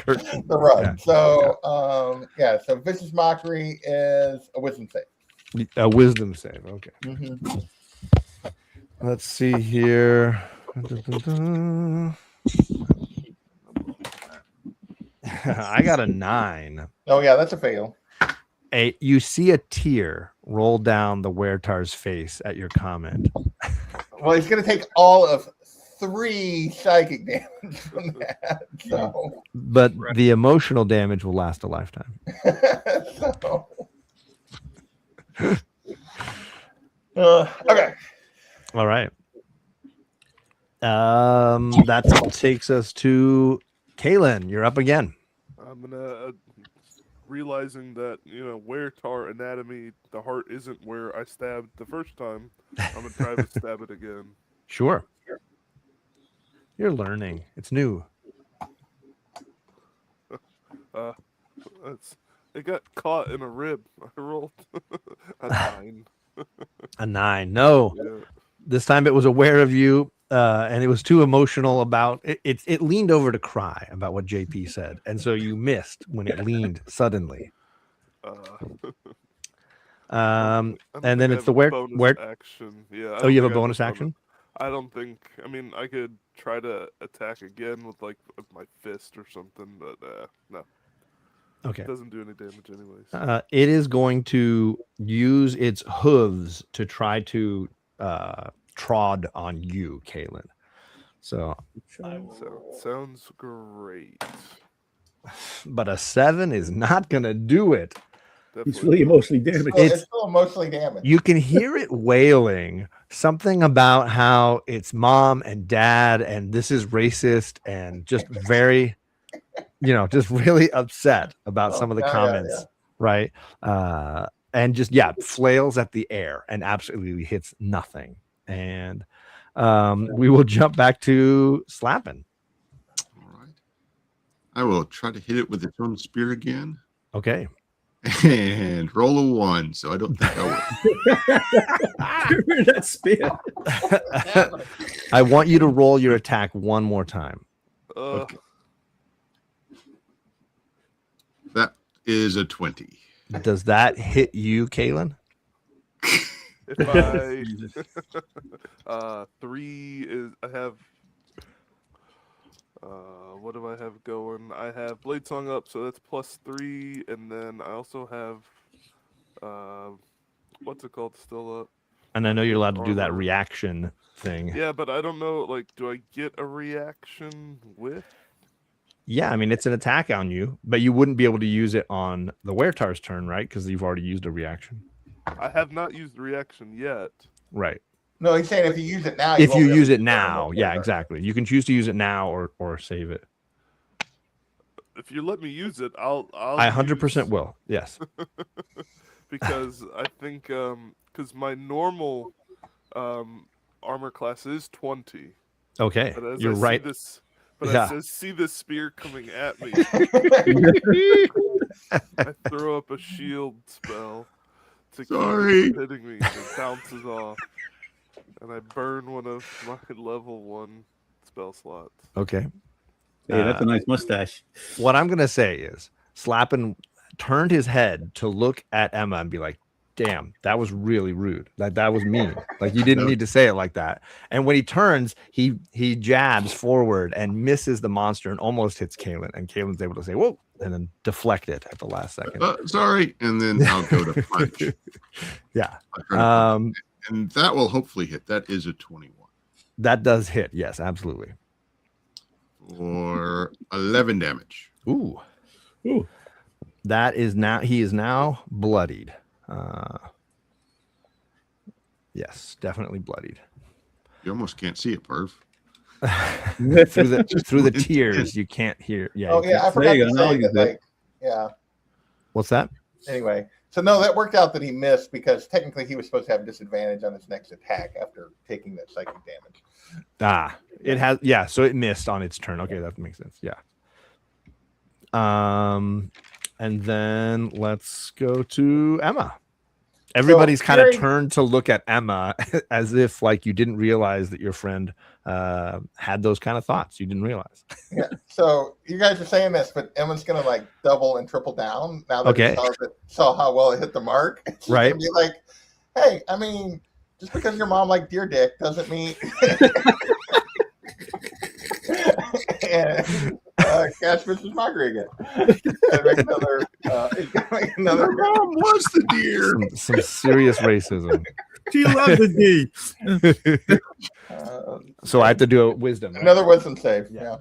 rug. Yeah. So so vicious mockery is a wisdom save. A wisdom save. Okay. Mm-hmm. Let's see here. I got a 9. Oh yeah, that's a fail. You see a tear roll down the Weretar's face at your comment. Well, he's gonna take all of 3 psychic damage from that. So, But the emotional damage will last a lifetime. so okay. All right. That takes us to Kaylin. You're up again. I'm gonna realizing that Weretar anatomy, the heart isn't where I stabbed the first time. I'm gonna try to stab it again. Sure. You're learning. It's new. It got caught in a rib. I rolled a 9. A 9. No. Yeah. This time it was aware of you. and it was too emotional about it. It leaned over to cry about what JP said, and so you missed when it leaned suddenly. I don't And think then I it's have the a where bonus action. Yeah. I oh, don't you have a think I bonus action. I don't think. I mean, I could try to attack again with like my fist or something, but no, Okay. it doesn't do any damage anyways. It is going to use its hooves to try to trod on you, Kaylin. So, Sounds great. but a 7 is not going to do it. It's really emotionally damaged. It's still emotionally damaged. You can hear it wailing something about how it's mom and dad, and this is racist, and just very, just really upset about some of the comments, right? And just flails at the air and absolutely hits nothing. And we will jump back to Slappin'. All right. I will try to hit it with its own spear again. Okay. And roll a 1, so I don't think I will. That spear. I want you to roll your attack one more time. Okay. That is a 20. Does that hit you, Kaylin? If I 3 is I have what do I have going? I have Blade Song up, so that's +3, and then I also have what's it called still up? And I know you're allowed to do that Armor. reaction thing. Yeah, but I don't know, like, do I get a reaction with? Yeah, I mean, it's an attack on you, but you wouldn't be able to use it on the Wertar's turn, right? Because you've already used a reaction. I have not used the reaction yet. Right. No, he's saying if you use it now. If you won't be use able it to now, turn yeah, it. exactly. You can choose to use it now or save it. If you let me use it, I'll I 100% will. Yes. Because I think because my normal armor class is 20. Okay. But as You're I right. See this, but Yeah. as I see this spear coming at me, I throw up a shield spell to keep it from hitting me. It bounces off, and I burn one of my level 1 spell slots. Okay. Hey, that's a nice mustache. What I'm going to say is Slappin' turned his head to look at Emma and be like, damn, that was really rude. That was mean. Like, you didn't need to say it like that. And when he turns, he jabs forward and misses the monster and almost hits Kaylin. And Kaylin's able to say, whoa, and then deflect it at the last second. Sorry. And then I'll go to punch. Yeah. And that will hopefully hit. That is a 21. That does hit. Yes, absolutely. For 11 damage. Ooh. That is now, he is now bloodied. Yes, definitely bloodied. You almost can't see it, Perv. through the tears, you can't hear. Yeah. Oh yeah, I forgot to say that. Like, yeah. What's that? Anyway, so no, that worked out that he missed because technically he was supposed to have disadvantage on his next attack after taking that psychic damage. It has. Yeah, so it missed on its turn. Okay, that makes sense. Yeah. And then let's go to Emma. Everybody's kind of turned to look at Emma as if like you didn't realize that your friend had those kind of thoughts. You didn't realize. Yeah. So you guys are saying this, but Emma's gonna like double and triple down now that he saw how well it hit the mark. She's right. Gonna be like, hey, I mean, just because your mom liked Deer Dick doesn't mean. And Cash Mrs. Mockery again. Make another. Mom was the deer. Some serious racism. She loves the D. So I have to do a wisdom. Right? Another wisdom save. Yeah.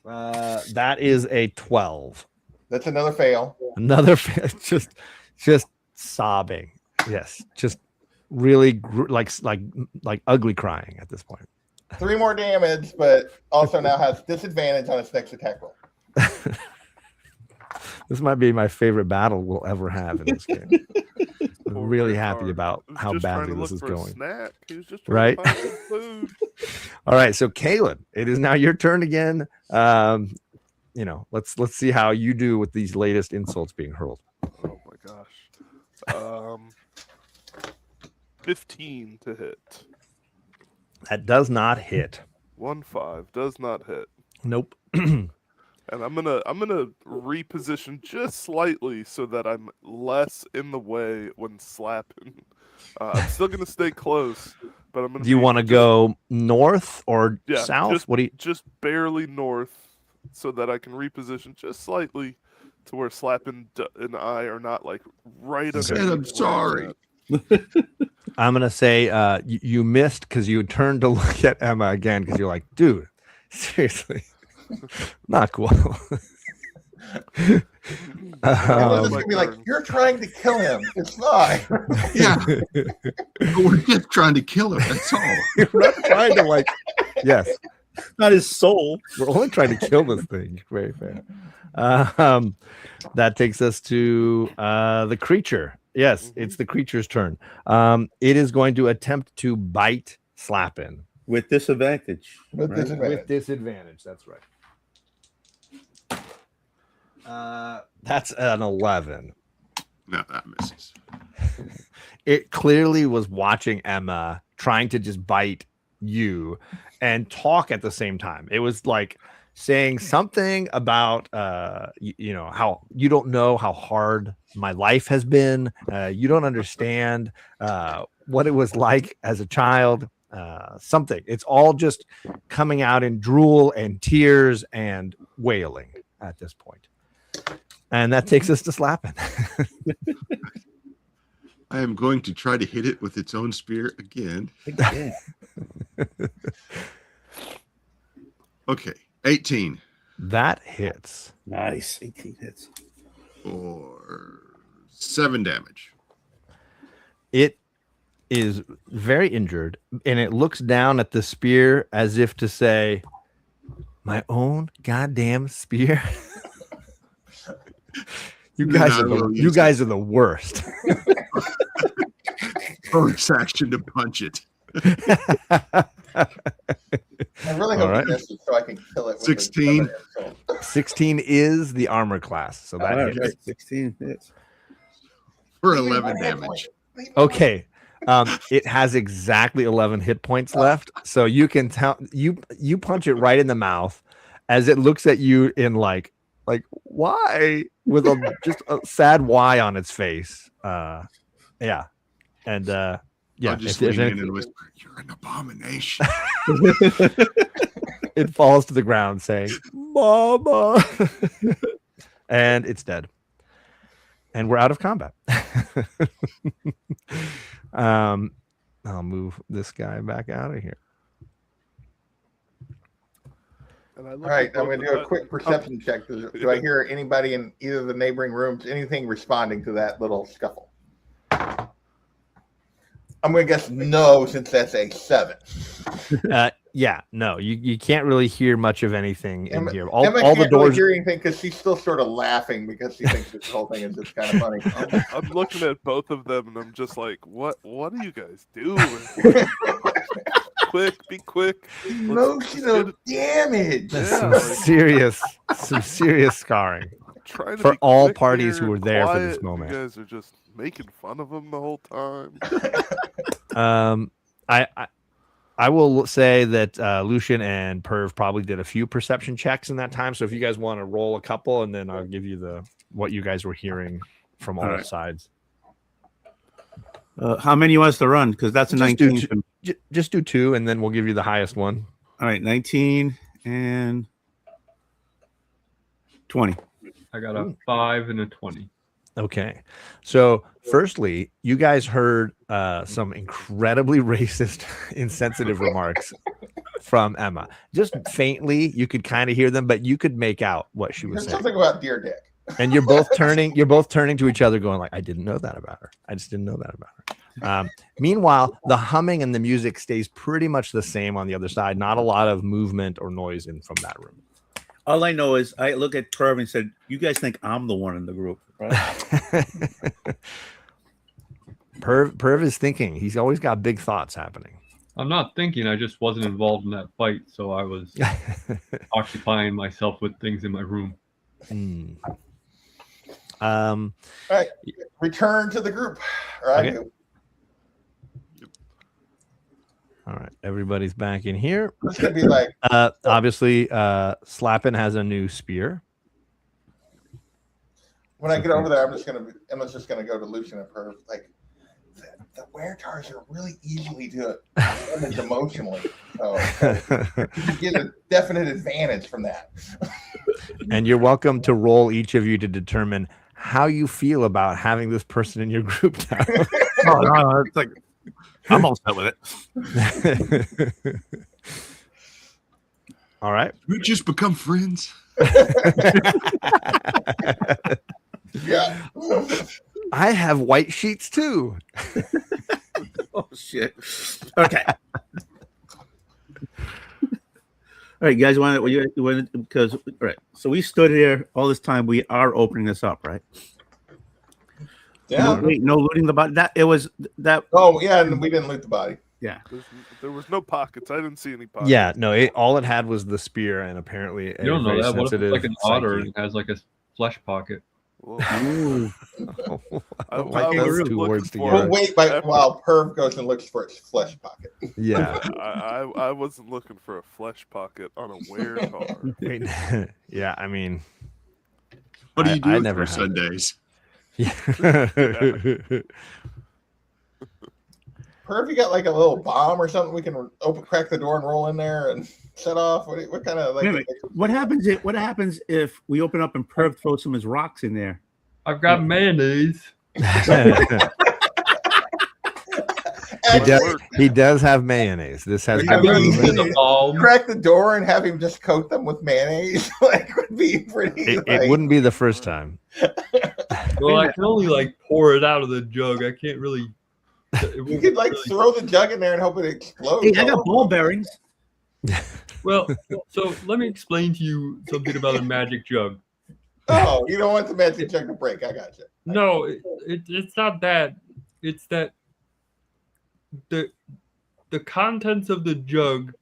That is a 12. That's another fail. Another just sobbing. Yes, just really like ugly crying at this point. 3 more damage, but also now has disadvantage on its next attack roll. This might be my favorite battle we'll ever have in this game. I'm really happy about how badly this is going. Snack. He was just right? To find some food. All right, so Kaylin, it is now your turn again. Let's see how you do with these latest insults being hurled. Oh my gosh. 15 to hit. That does not hit. 1-5 does not hit. Nope. And I'm gonna reposition just slightly so that I'm less in the way when slapping. I'm still gonna stay close, but I'm gonna. Do you want to go north or south? Just, What do you? just barely north, so that I can reposition just slightly to where slapping and I are not like right under. Said I'm sorry. I'm gonna say you missed because you turned to look at Emma again because you're like, dude, seriously, not cool. Emma's just gonna be like, "You're trying to kill him. It's fine." Yeah. But we're just trying to kill him. That's all. We're not trying to like, yes, Not his soul. we're only trying to kill this thing. Very fair. That takes us to the creature. Yes, it's the creature's turn. It is going to attempt to bite Slappin. With disadvantage. With right? disadvantage. With disadvantage. That's right. That's an 11. No, that misses. It clearly was watching Emma trying to just bite you and talk at the same time. It was like saying something about you know, how you don't know how hard my life has been. You don't understand what it was like as a child. Something. It's all just coming out in drool and tears and wailing at this point. And that takes us to Slapping. I am going to try to hit it with its own spear again. Again. Okay, 18 That hits. Nice. 18 hits. for 7 damage. It is very injured and it looks down at the spear as if to say, my own goddamn spear. You Then guys I are will you use guys are the worst. bonus action to punch it. I really All hope right. he misses so I can kill it. With 16. another insult. 16 is the armor class, so that All hits. right, 16 hits. For Leave me 11 one hit damage. point. Leave me Okay. It has exactly 11 hit points left, so you can tell you punch it right in the mouth as it looks at you in like why, with just a sad Y on its face. Yeah, and yeah, I'll just if lean in and whisper, "You're an abomination." it falls to the ground saying "Mama," and it's dead. And we're out of combat. I'll move this guy back out of here. And I look All right, at I'm both going to do a of quick perception check. Do I hear anybody in either of the neighboring rooms, anything responding to that little scuffle? I'm going to guess no, since that's a 7. Yeah, no, you can't really hear much of anything in here. All Emma the can't doors. really hear anything because she's still sort of laughing because she thinks this whole thing is just kind of funny. I'm looking at both of them and I'm just like, what are you guys doing? Quick, be quick. Emotional damage. That's Yeah, some serious scarring. Trying to For be all quick parties here who were and there for quiet, this moment. You guys are just making fun of him the whole time. I will say that Lucian and Perv probably did a few perception checks in that time. So if you guys want to roll a couple, and then I'll give you what you guys were hearing from all right. sides. How many you want us to run? Because that's a Just do 19. Just do 2, and then we'll give you the highest one. All right, 19 and 20. I got a 5 and a 20. Okay. So firstly, you guys heard some incredibly racist, insensitive remarks from Emma. Just faintly, you could kind of hear them, but you could make out what she was There's saying. something about Dear Dick. And you're both turning to each other going like, I didn't know that about her. I just didn't know that about her. Meanwhile, the humming and the music stays pretty much the same on the other side. Not a lot of movement or noise in from that room. All I know is I look at Perv and said, "You guys think I'm the one in the group, right?" Perv is thinking. He's always got big thoughts happening. I'm not thinking. I just wasn't involved in that fight, so I was occupying myself with things in my room. All right, return to the group. All right. Okay. All right, everybody's back in here. It's gonna be like Obviously, Slappin has a new spear. when I get over there, Emma's just gonna go to Lucian and Perv. Like the weretars are really easily to damage emotionally. So you get a definite advantage from that. And you're welcome to roll each of you to determine how you feel about having this person in your group now. Oh no, it's like I'm all set with it. All right. We just become friends. Yeah. I have white sheets too. Oh shit. Okay. All right, guys. Want because all right. So we stood here all this time. We are opening this up, right? Yeah. No looting the body. That it was that. Oh yeah, and we didn't loot the body. Yeah. There was no pockets. I didn't see any pockets. Yeah, no, all it had was the spear, and apparently You don't know very that. What if sensitive it's like an otter psyche. and it has like a flesh pocket? Well, Ooh. I like was those two looking words for together. it. We'll wait while Perv goes and looks for its flesh pocket. Yeah. I wasn't looking for a flesh pocket on a weretar. Wait, yeah, I mean, What do you do I with never your had- Sundays? yeah. Perv, you got like a little bomb or something we can crack the door and roll in there and set off? What kind of like? Wait a minute. What happens if we open up and Perv throws some of his rocks in there? I've got mayonnaise. he does have mayonnaise. This has I been mean, proven. the palm. Crack the door and have him just coat them with mayonnaise. Like would be pretty. It wouldn't be the first time. Well, I can only like pour it out of the jug. I can't really. You could like throw the jug in there and hope it explodes. Hey, I got ball bearings. Well, so let me explain to you something about a magic jug. Oh, you don't want the magic jug to break. I got you. No, it's not that. It's that the contents of the jug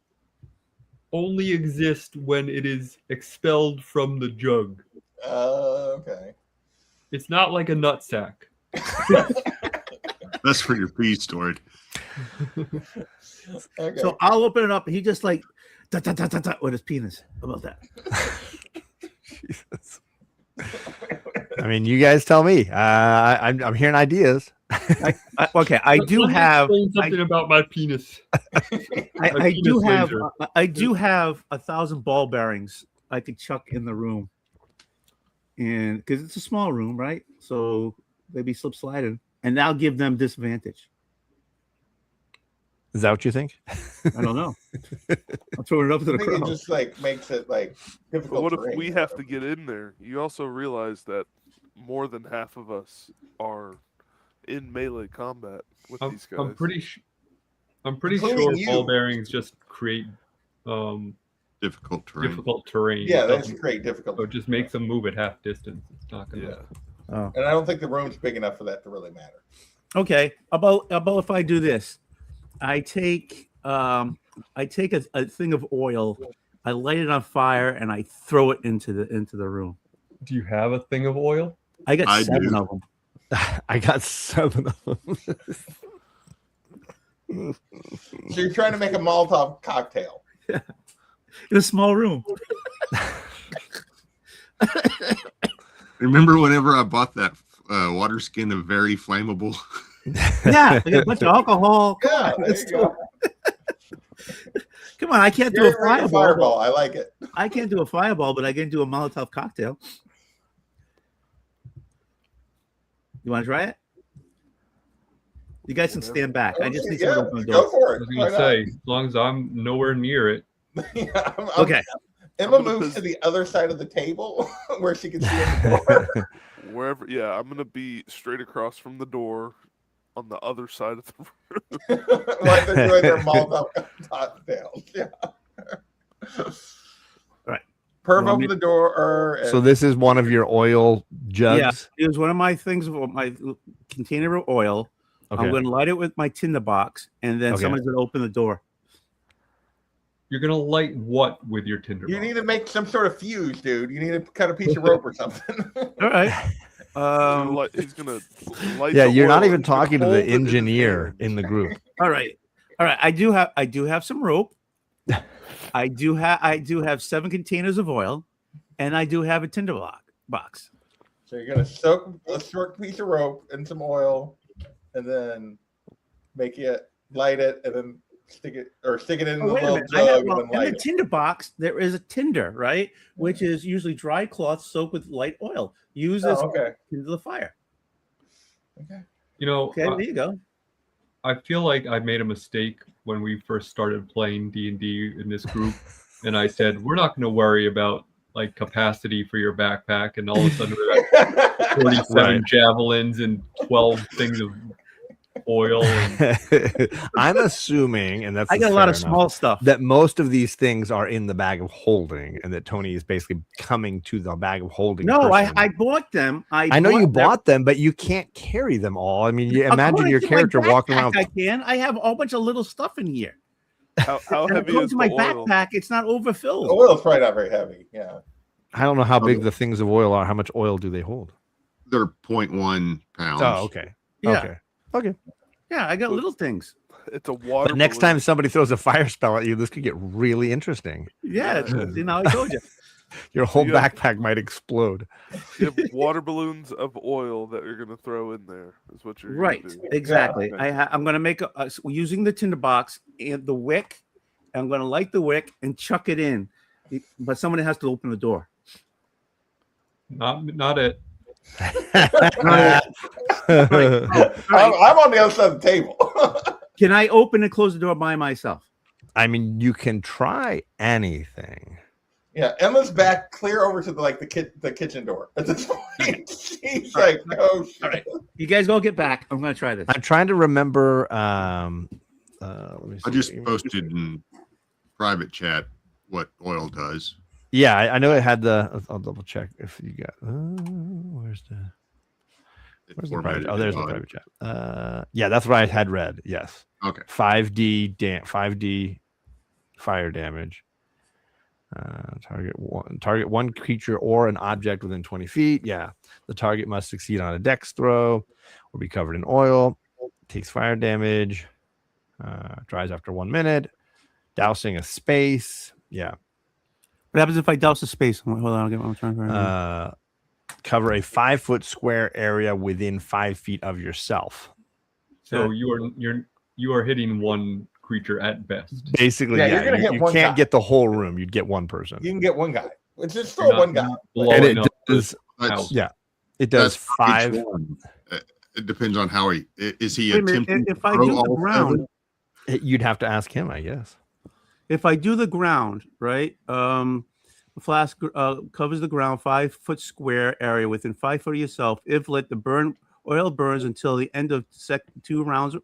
only exist when it is expelled from the jug. Okay. It's not like a nutsack. That's for your pee stored. Okay. So I'll open it up. And he just like with his penis. How about that? Jesus. I mean, you guys tell me. I'm hearing ideas. I do Let me have explain something about my penis. I do penis have laser. I do have 1,000 ball bearings I could chuck in the room, and because it's a small room, right? So they'd be slip sliding, and that'll give them disadvantage. Is that what you think? I don't know. I'll throw it up to the I think it crowd. just like makes it like difficult. But what if terrain. we have to get in there? You also realize that more than half of us are in melee combat with these guys. I'm pretty Including sure you. ball bearings just create Difficult terrain. difficult terrain. Yeah, It that's doesn't- great difficult. So it just makes them move at half distance. It's not gonna. Yeah. Oh. And I don't think the room's big enough for that to really matter. Okay. About if I do this, I take a thing of oil, I light it on fire, and I throw it into the room. Do you have a thing of oil? I got I 7 do. of them. I got 7 of them. So you're trying to make a Molotov cocktail. In a small room. Remember whenever I bought that water skin of very flammable? Yeah, I got a bunch of alcohol. Come Yeah, on, there you go. Come on, I can't do Very a ready fireball. I like it. I can't do a fireball, but I can do a Molotov cocktail. You want to try it? You guys can stand back. I just need yeah, someone to open the go door. for I it. was Why gonna not? say, as long as I'm nowhere near it. Yeah, I'm- Okay. Emma I'm gonna moves to pos- the other side of the table where she can see the door. Wherever, yeah, I'm gonna be straight across from the door on the other side of the room. Like they're doing their Molotov cocktails. Yeah. Right. Perv Well, open the door. So this is one of your oil jugs. Yeah, it was one of my things, my container of oil. Okay. I'm going to light it with my tinderbox, and then Okay. somebody's going to open the door. You're gonna light what with your tinder? You box? need to make some sort of fuse, dude. You need to cut a piece of rope or something. All right. He's gonna light Yeah, the you're not oil, even he's gonna talking to hold the it in his engineer hand. in the group. All right. All right, I do have some rope. I do have 7 containers of oil, and I do have a tinder box. So you're gonna soak a short piece of rope in some oil, and then make it light it, and then stick it in the Wait a little minute. jug, and In then light the it. tinder box, there is a tinder, right? Which is usually dry cloth soaked with light oil. Use this Okay. into the fire. Okay. You know, Okay, there you go. I feel like I made a mistake when we first started playing D&D in this group, and I said we're not going to worry about like capacity for your backpack, and all of a sudden we're at 47 Right. javelins and 12 things of oil. And I'm assuming, and that's I got a lot of small stuff. that most of these things are in the bag of holding, and that Tony is basically coming to the bag of holding. No, person. I bought them. I know you bought them, but you can't carry them all. I mean, you imagine According your to my character walking backpack, around. I can. I have a whole bunch of little stuff in here. How And heavy according is to the my oil? backpack, it's not overfilled. The oil's probably not very heavy. Yeah. I don't know how big the things of oil are. How much oil do they hold? They're 0.1 pounds. Oh, okay. Yeah. Okay. Yeah, I got little things. It's a water. But next balloon. time somebody throws a fire spell at you, this could get really interesting. Yeah, you know, I told you. Your whole Yeah. backpack might explode. You have water balloons of oil that you're going to throw in there. Is what you're gonna Right, do. exactly. Yeah. I'm going to make using the tinder box and the wick. I'm going to light the wick and chuck it in, but somebody has to open the door. not it. I'm on the other side of the table. Can I open and close the door by myself? I mean, you can try anything. Yeah, Emma's back clear over to the kitchen door at this point. She's like, oh shit. All right. You guys go get back. I'm going to try this. I'm trying to remember. Let me see. I just posted in private chat what oil does. Yeah, I know it had the. I'll double check if you got. Where's the private? Oh, there's the private chat. Yeah, that's what I had read. Yes. Okay. 5D fire damage. Target one creature or an object within 20 feet. Yeah, the target must succeed on a dex throw or be covered in oil. Takes fire damage. Dries after 1 minute. Dousing a space. Yeah. What happens if I douse the space? Hold on, I'll get what I'm trying to Cover a 5-foot square area within 5 feet of yourself. So you are hitting one creature at best. Basically, Yeah, you're gonna hit you one can't guy. get the whole room. You'd get one person. You can get one guy. It's just You're throw not- one guy. not blowing And it up the does. house. Yeah, it does That's for each 5. one. It depends on how is he Wait a minute, attempting if to I throw do the all ground, seven? You'd have to ask him, I guess. if I do the ground, right? The flask covers the ground 5-foot square area within 5 foot of yourself. If lit, the oil burns until the end of two rounds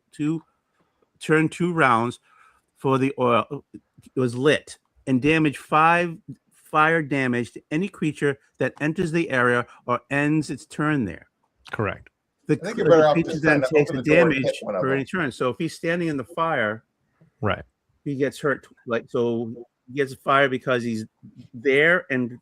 for the oil. It was lit and damage 5 fire damage to any creature that enters the area or ends its turn there. Correct. The I think you're better off creature just then trying to takes open the the door and damage hit one of for any them. turn. So if he's standing in the fire, Right. he gets hurt. So he gets fire because he's there and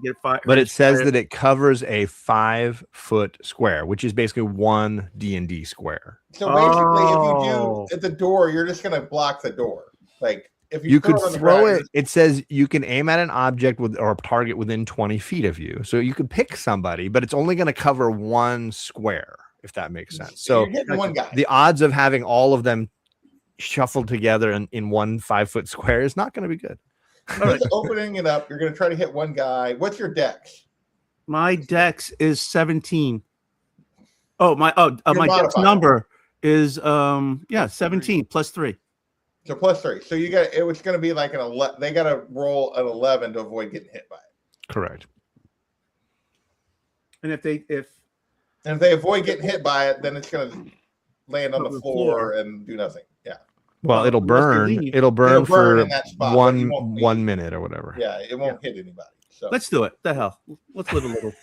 get fire. But it says that it covers a 5-foot square, which is basically one D&D square. So basically, if Oh. you do at the door, you're just gonna block the door. Like if You could on the throw ground, it. It says you can aim at an object or a target within 20 feet of you. So you could pick somebody, but it's only going to cover one square, if that makes sense. So you're hitting one guy. the odds of having all of them shuffled together in one 5-foot square is not going to be good. Just opening it up, you're gonna try to hit one guy. What's your dex? My dex is 17. Oh, my dex modifier. number is 17 plus 3. So plus 3. So you got it was gonna be like an 11. They gotta roll an 11 to avoid getting hit by it. Correct. And if And if they avoid getting hit by it, then it's gonna land on On the the floor floor. and do nothing. Yeah. Well, it'll unless they burn. leave. It'll burn It'll burn for in that spot, but you won't leave. 1 minute or whatever. Yeah, it won't hit anybody. So let's do it. The hell. Let's live a little.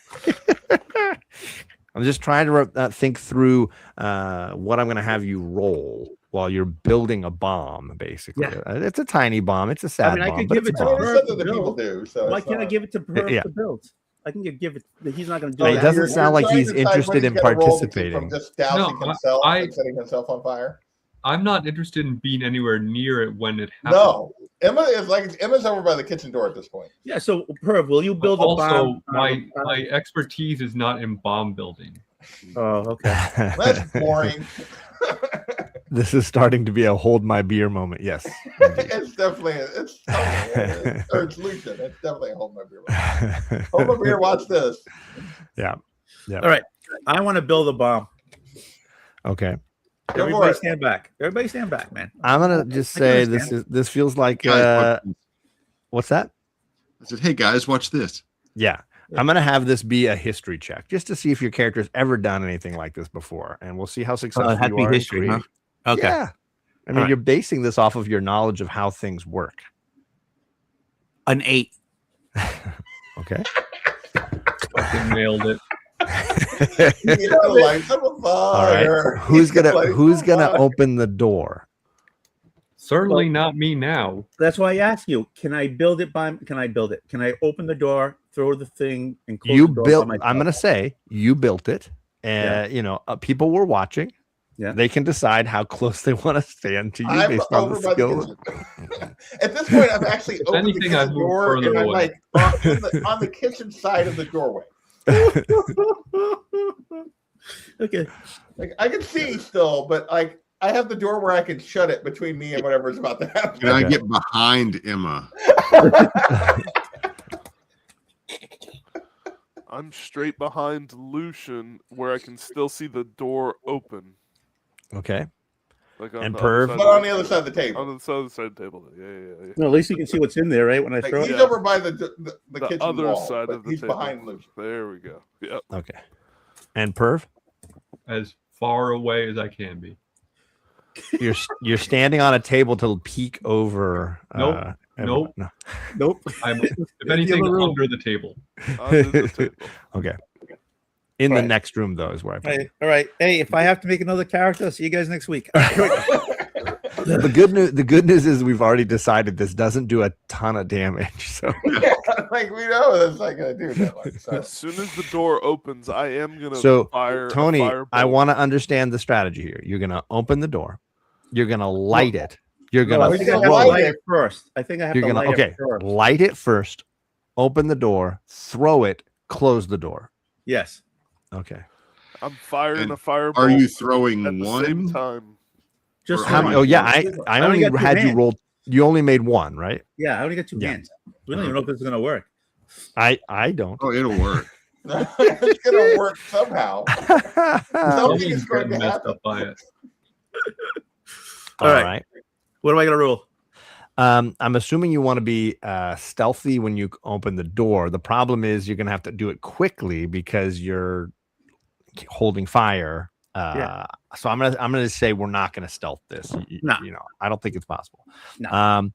I'm just trying to think through what I'm going to have you roll while you're building a bomb. Basically, Yeah. It's a tiny bomb. It's a sad I bomb. could but give it's it a to bomb. it's her. something that people do. So Why it's can't I not- give it to her Yeah. to build? I can give it. He's not going to do It that. doesn't sound like trying he's to decide when interested he's in gonna roll participating. from just dousing No, himself I- and setting himself on fire. I'm not interested in being anywhere near it when it happens. No, Emma's over by the kitchen door at this point. Yeah. So, Perv, will you But build a also, bomb? my expertise is not in bomb building. Oh, okay. That's boring. This is starting to be a hold my beer moment. Yes. indeed. It's definitely or it's Lucian. It's definitely a hold my beer. Hold my beer. Watch this. Yeah. All right. I want to build a bomb. Okay. Go for Everybody it. stand back. Everybody stand back, man. I'm gonna just I can say this feels like Guys, what's that? I said, hey guys, watch this. Yeah. I'm gonna have this be a history check just to see if your character's ever done anything like this before, and we'll see how successful had to you be are. history, in huh? creating- Okay. Yeah. I mean, All right. you're basing this off of your knowledge of how things work. An 8. Okay. Fucking nailed it. You know, lights up a All right. fire. Who's gonna Lights up a fire. open the door? Certainly not me now. That's why I asked you. Can I build it by? Can I build it? Can I open the door, throw the thing, and close You the door built. by I'm gonna myself? say you built it, and people were watching. Yeah. They can decide how close they want to stand to you I'm based on the over by skill. the kitchen. At this point, I've actually opened the anything, I'd kitchen move door, further and I'm away. like on the kitchen side of the doorway. Okay. Like I can see still, but like I have the door where I can shut it between me and whatever's about to happen. Can I Okay. get behind Emma? I'm straight behind Lucian where I can still see the door open. Okay. Like on And the other Perv? side But of on the other side of the table. On the other side of the table. Yeah. Well, at least you can see what's in there, right? When I Like, throw he's it. Yeah. over by the kitchen other wall, side but of the he's table. behind Lucian. There we go. Yep. Okay. And Perv, As far away as I can be. you're standing on a table to peek over. Nope. everyone. Nope. No. Nope. I'm, if anything, other room. under the table. Under the table. Okay. In the Right. next room, though, is where I put it. All right. Hey, if I have to make another character, see you guys next week. The good news is we've already decided this doesn't do a ton of damage. So Yeah, like we know that's not gonna do that much. So. As soon as the door opens, I am gonna So, fire. Tony, a I firebolt. want to understand the strategy here. You're gonna open the door. You're gonna light it. You're No, gonna I think I have to throw light it. it first. I think I have You're to gonna light it first. light it first. Open the door. Throw it. Close the door. Yes. Okay. I'm firing And a firebolt. Are you throwing at the same one? time? Just Or How how one. many? Oh yeah, I I only only got two had you hands. roll. You only made one, right? Yeah, I only got 2 Yeah. hands. We don't even know if this is gonna work. I don't. Oh, it'll work. It's gonna work somehow. Something Someone's is going getting to messed happen. up by it. All right. right. What am I gonna roll? I'm assuming you want to be stealthy when you open the door. The problem is you're gonna have to do it quickly because you're holding fire. Yeah. So I'm gonna say we're not gonna stealth this. No. I don't think it's possible. No.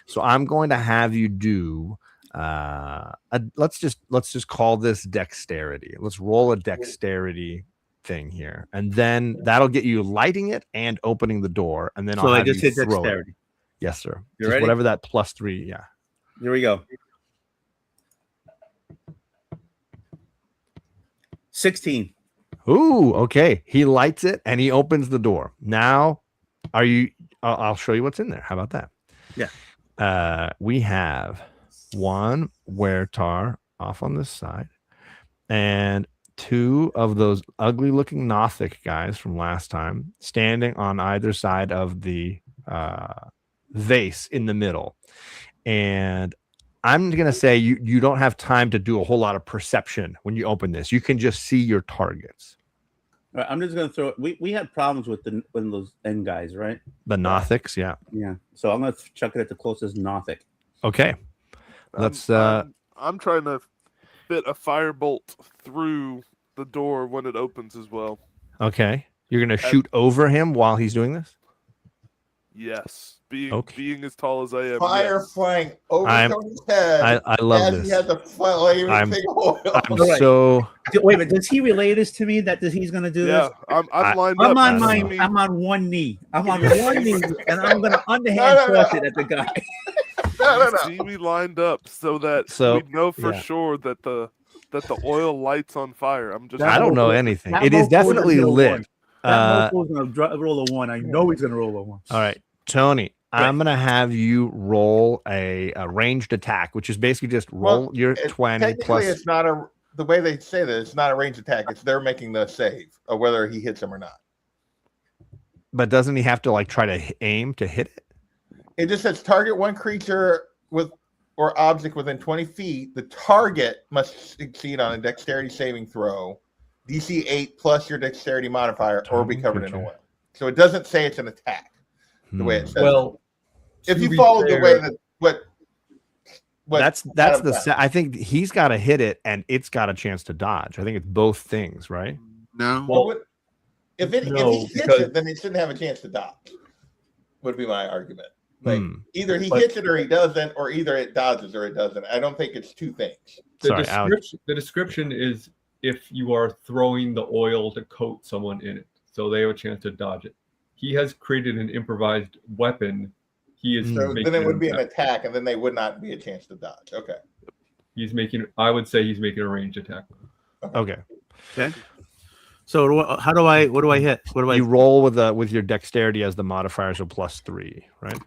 So I'm going to have you do. Let's just call this dexterity. Let's roll a dexterity thing here, and then that'll get you lighting it and opening the door, and then So I'll I have just you hit throw it. dexterity. Yes, sir. You Just ready? whatever that +3. Yeah. Here we go. 16. Ooh, okay. He lights it and he opens the door. Now, are you? I'll show you what's in there. How about that? Yeah. We have one Wertar off on this side, and 2 of those ugly-looking Nothic guys from last time standing on either side of the vase in the middle. And I'm gonna say you don't have time to do a whole lot of perception when you open this. You can just see your targets. All right, I'm just gonna throw it. We had problems with when those end guys, right? The Nothics, yeah. Yeah. So I'm gonna chuck it at the closest Nothic. Okay. Let's I'm trying to fit a firebolt through the door when it opens as well. okay. You're gonna shoot over him while he's doing this? Yes, Okay. being as tall as I am. Fire yes. flying over I'm- Tony's head. I love as this. he has a flaming I'm- big oil. I'm Right. so Wait a minute. Does he relay this to me that he's gonna do Yeah, this? I'm lined I'm up. on I my. don't know. I'm on one knee. I'm on one knee, and I'm gonna underhand No, no, no. toss it at the guy. No. See me lined up so that So, we know for yeah. sure that the oil lights on fire. I'm just. I don't know anything. That It is local is definitely no lit. one. That mofo's gonna roll a 1. I know he's gonna roll a 1. All right, Tony. Right. I'm gonna have you roll a ranged attack, which is basically just roll your 20 technically plus. it's not the way they say that it's not a ranged attack. It's they're making the save of whether he hits him or not. But doesn't he have to like try to aim to hit it? It just says target one creature or object within 20 feet. The target must succeed on a dexterity saving throw, DC 8 plus your dexterity modifier, or be covered in oil. So it doesn't say it's an attack the way it says. Well, if to you be follow the fair- way that what That's Adam the. said. I think he's got to hit it, and it's got a chance to dodge. I think it's both things, right? No. Well, if he No, hits because- it, then it shouldn't have a chance to dodge. Would be my argument. Like either he But- hits it or he doesn't, or either it dodges or it doesn't. I don't think it's two things. The description is if you are throwing the oil to coat someone in it, so they have a chance to dodge it. He has created an improvised weapon. He is So making then it would be an attack. attack, and then they would not be a chance to dodge. Okay. He's making. I would say he's making a ranged attack. Okay. Okay. So how do I? What do I hit? What do I? You roll with your dexterity as the modifier, so +3, right?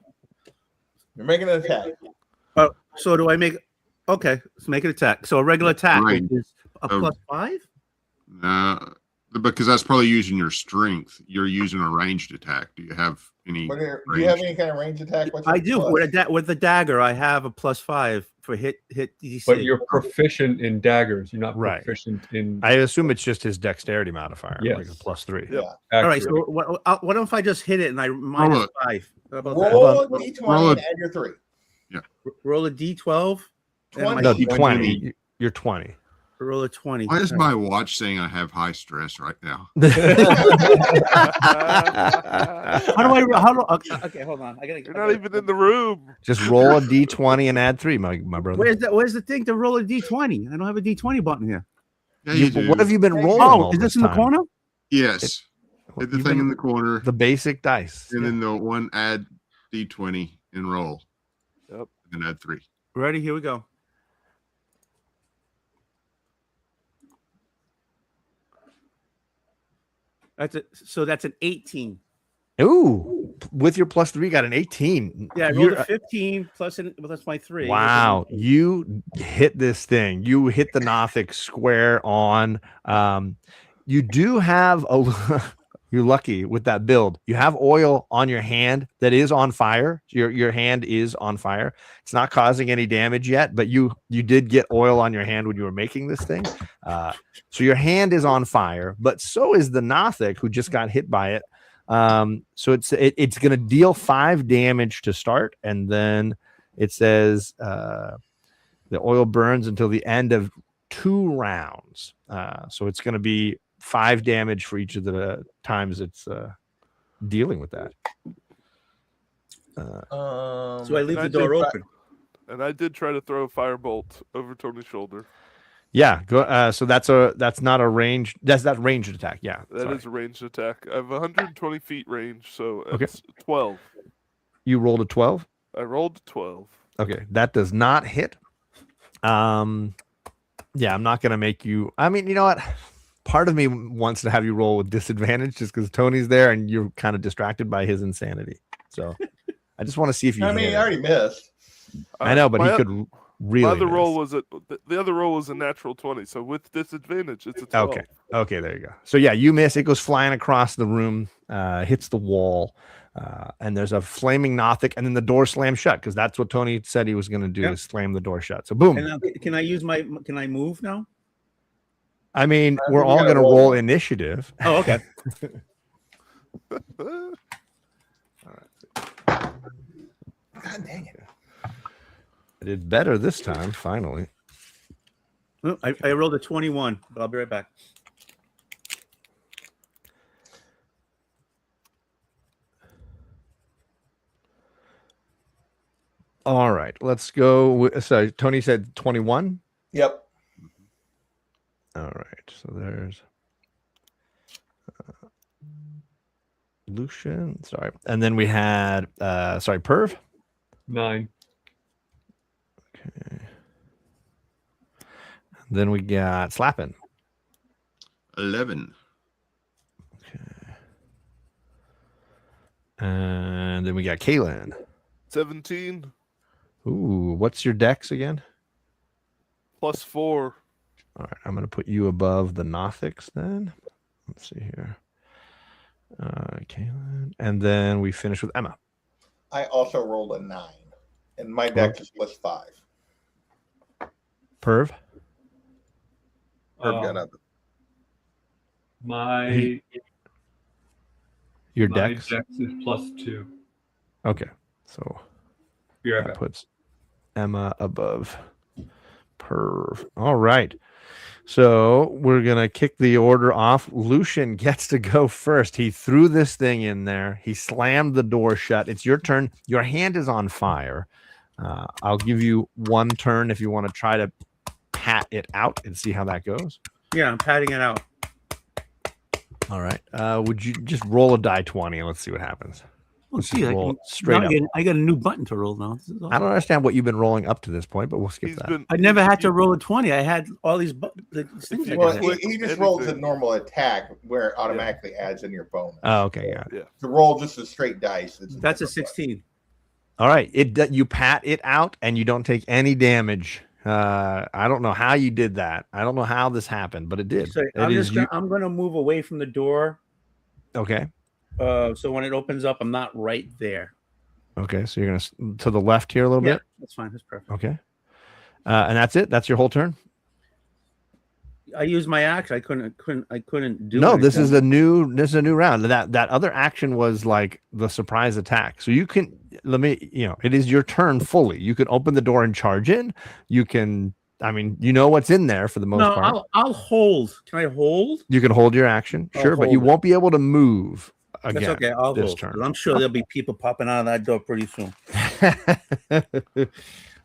You're making an attack. So do I make? Okay, let's make an attack. So a regular attack Right. is a Oh. +5. Because that's probably using your strength. You're using a ranged attack. Do you have any? Do you have range? any kind of range attack? What's I your do plus? with the dagger. I have a +5 for hit DC. But you're proficient in daggers. You're not Right. proficient in. I assume it's just his dexterity modifier, like a Yes. +3. Yeah. All right. accurate. So what if I just hit it and I minus 5? How about that? Roll a Hold d20 Roll and a- add your 3. Roll a D12. and 20. my No, D20. 20. You're 20. Roll a 20. Why is my watch saying I have high stress right now? Okay, hold on. I gotta. You're not even in the room. Just roll a d20 and add 3, my brother. Where's the thing to roll a D20? I don't have a D20 button here. Yeah, you do. What have you been rolling? Oh, all is this in the time? corner? Yes. Hit the You've thing been- in the corner, The basic dice. and then the one add D20 and roll. Yep. And then add 3. Ready? Here we go. That's an 18. Ooh, with your +3, got an 18. Yeah, I rolled You're- a 15 plus that's my 3. Wow, you hit this thing. You hit the Nothic square on. You do have a. You're lucky with that build. You have oil on your hand that is on fire. Your hand is on fire. It's not causing any damage yet, but you did get oil on your hand when you were making this thing. So your hand is on fire, but so is the Nothic who just got hit by it. So it's going to deal 5 damage to start, and then it says the oil burns until the end of 2 rounds. So it's going to be 5 damage for each of the times it's dealing with that. So I leave And the door did- open. And I did try to throw a firebolt over Tony's shoulder. Yeah, go. So that's not a range. That's that ranged attack. Yeah, That is sorry. a ranged attack. I have 120 feet range, so Okay. it's 12. You rolled a 12. I rolled 12. Okay, that does not hit. Yeah, I'm not gonna make you. I mean, you know what? Part of me wants to have you roll with disadvantage just because Tony's there and you're kind of distracted by his insanity. So I just want to see if you. I hit mean, he it. already missed. I know, but my he oth- could really. My other miss. roll was the other roll was a natural 20, so with disadvantage, it's a 12. Okay. Okay, there you go. So yeah, you miss. It goes flying across the room, hits the wall, and there's a flaming Nothic, and then the door slams shut because that's what Tony said he was going to do: Yep. is slam the door shut. So boom. And now, can I use my? Can I move now? I mean, I we're think we all gotta going to roll. roll initiative. Oh, okay. God dang it. I did better this time, finally. Oh, I rolled a 21, but I'll be right back. All right, let's go. So Tony said 21. Yep. All right, so there's Lucian. Sorry, and then we had Perv. 9. Okay. Then we got Slappin. 11. Okay. And then we got Kaylin. 17 Ooh, what's your dex again? +4. All right, I'm going to put you above the Nothics then. Let's see here. Kaylin. And then we finish with Emma. I also rolled a 9, and my dex is +5. Perv. Herb got up. My Your my dex. dex is +2. Okay, so Be right that back. puts Emma above Perv. All right. So we're going to kick the order off. Lucian gets to go first. He threw this thing in there. He slammed the door shut. It's your turn. Your hand is on fire. I'll give you one turn if you want to try to pat it out and see how that goes. Yeah, I'm patting it out. All right. Would you just roll a die 20 and let's see what happens? Oh, Let's gee, just I roll can, it straight now up. I got a new button to roll now. This is I awesome. don't understand what you've been rolling up to this point, but we'll skip He's that. been. I never had to you- roll a 20. I had all these things. I you Well, could click hit. he just rolls a anything. normal attack where it automatically adds in your bonus. Oh, okay, got it. Yeah. To roll just a straight dice. It's That's a different 16. All right. You pat it out and you don't take any damage. I don't know how you did that. I don't know how this happened, but it did. So It is you. I'm gonna move away from the door. Okay. So when it opens up, I'm not right there. Okay. So you're gonna to the left here a little Yeah, bit. that's fine. That's perfect. Okay. And that's it. That's your whole turn. I used my action. I couldn't do. No, this anything. is a new round. That other action was like the surprise attack. So you can it is your turn fully. You can open the door and charge in. You can. I mean, you know what's in there for the most No, part. I'll hold. Can I hold? You can hold your action, I'll sure, but you hold it. won't be able to move again. That's okay. I'll this hold. turn. 'Cause I'm sure there'll be people popping out of that door pretty soon.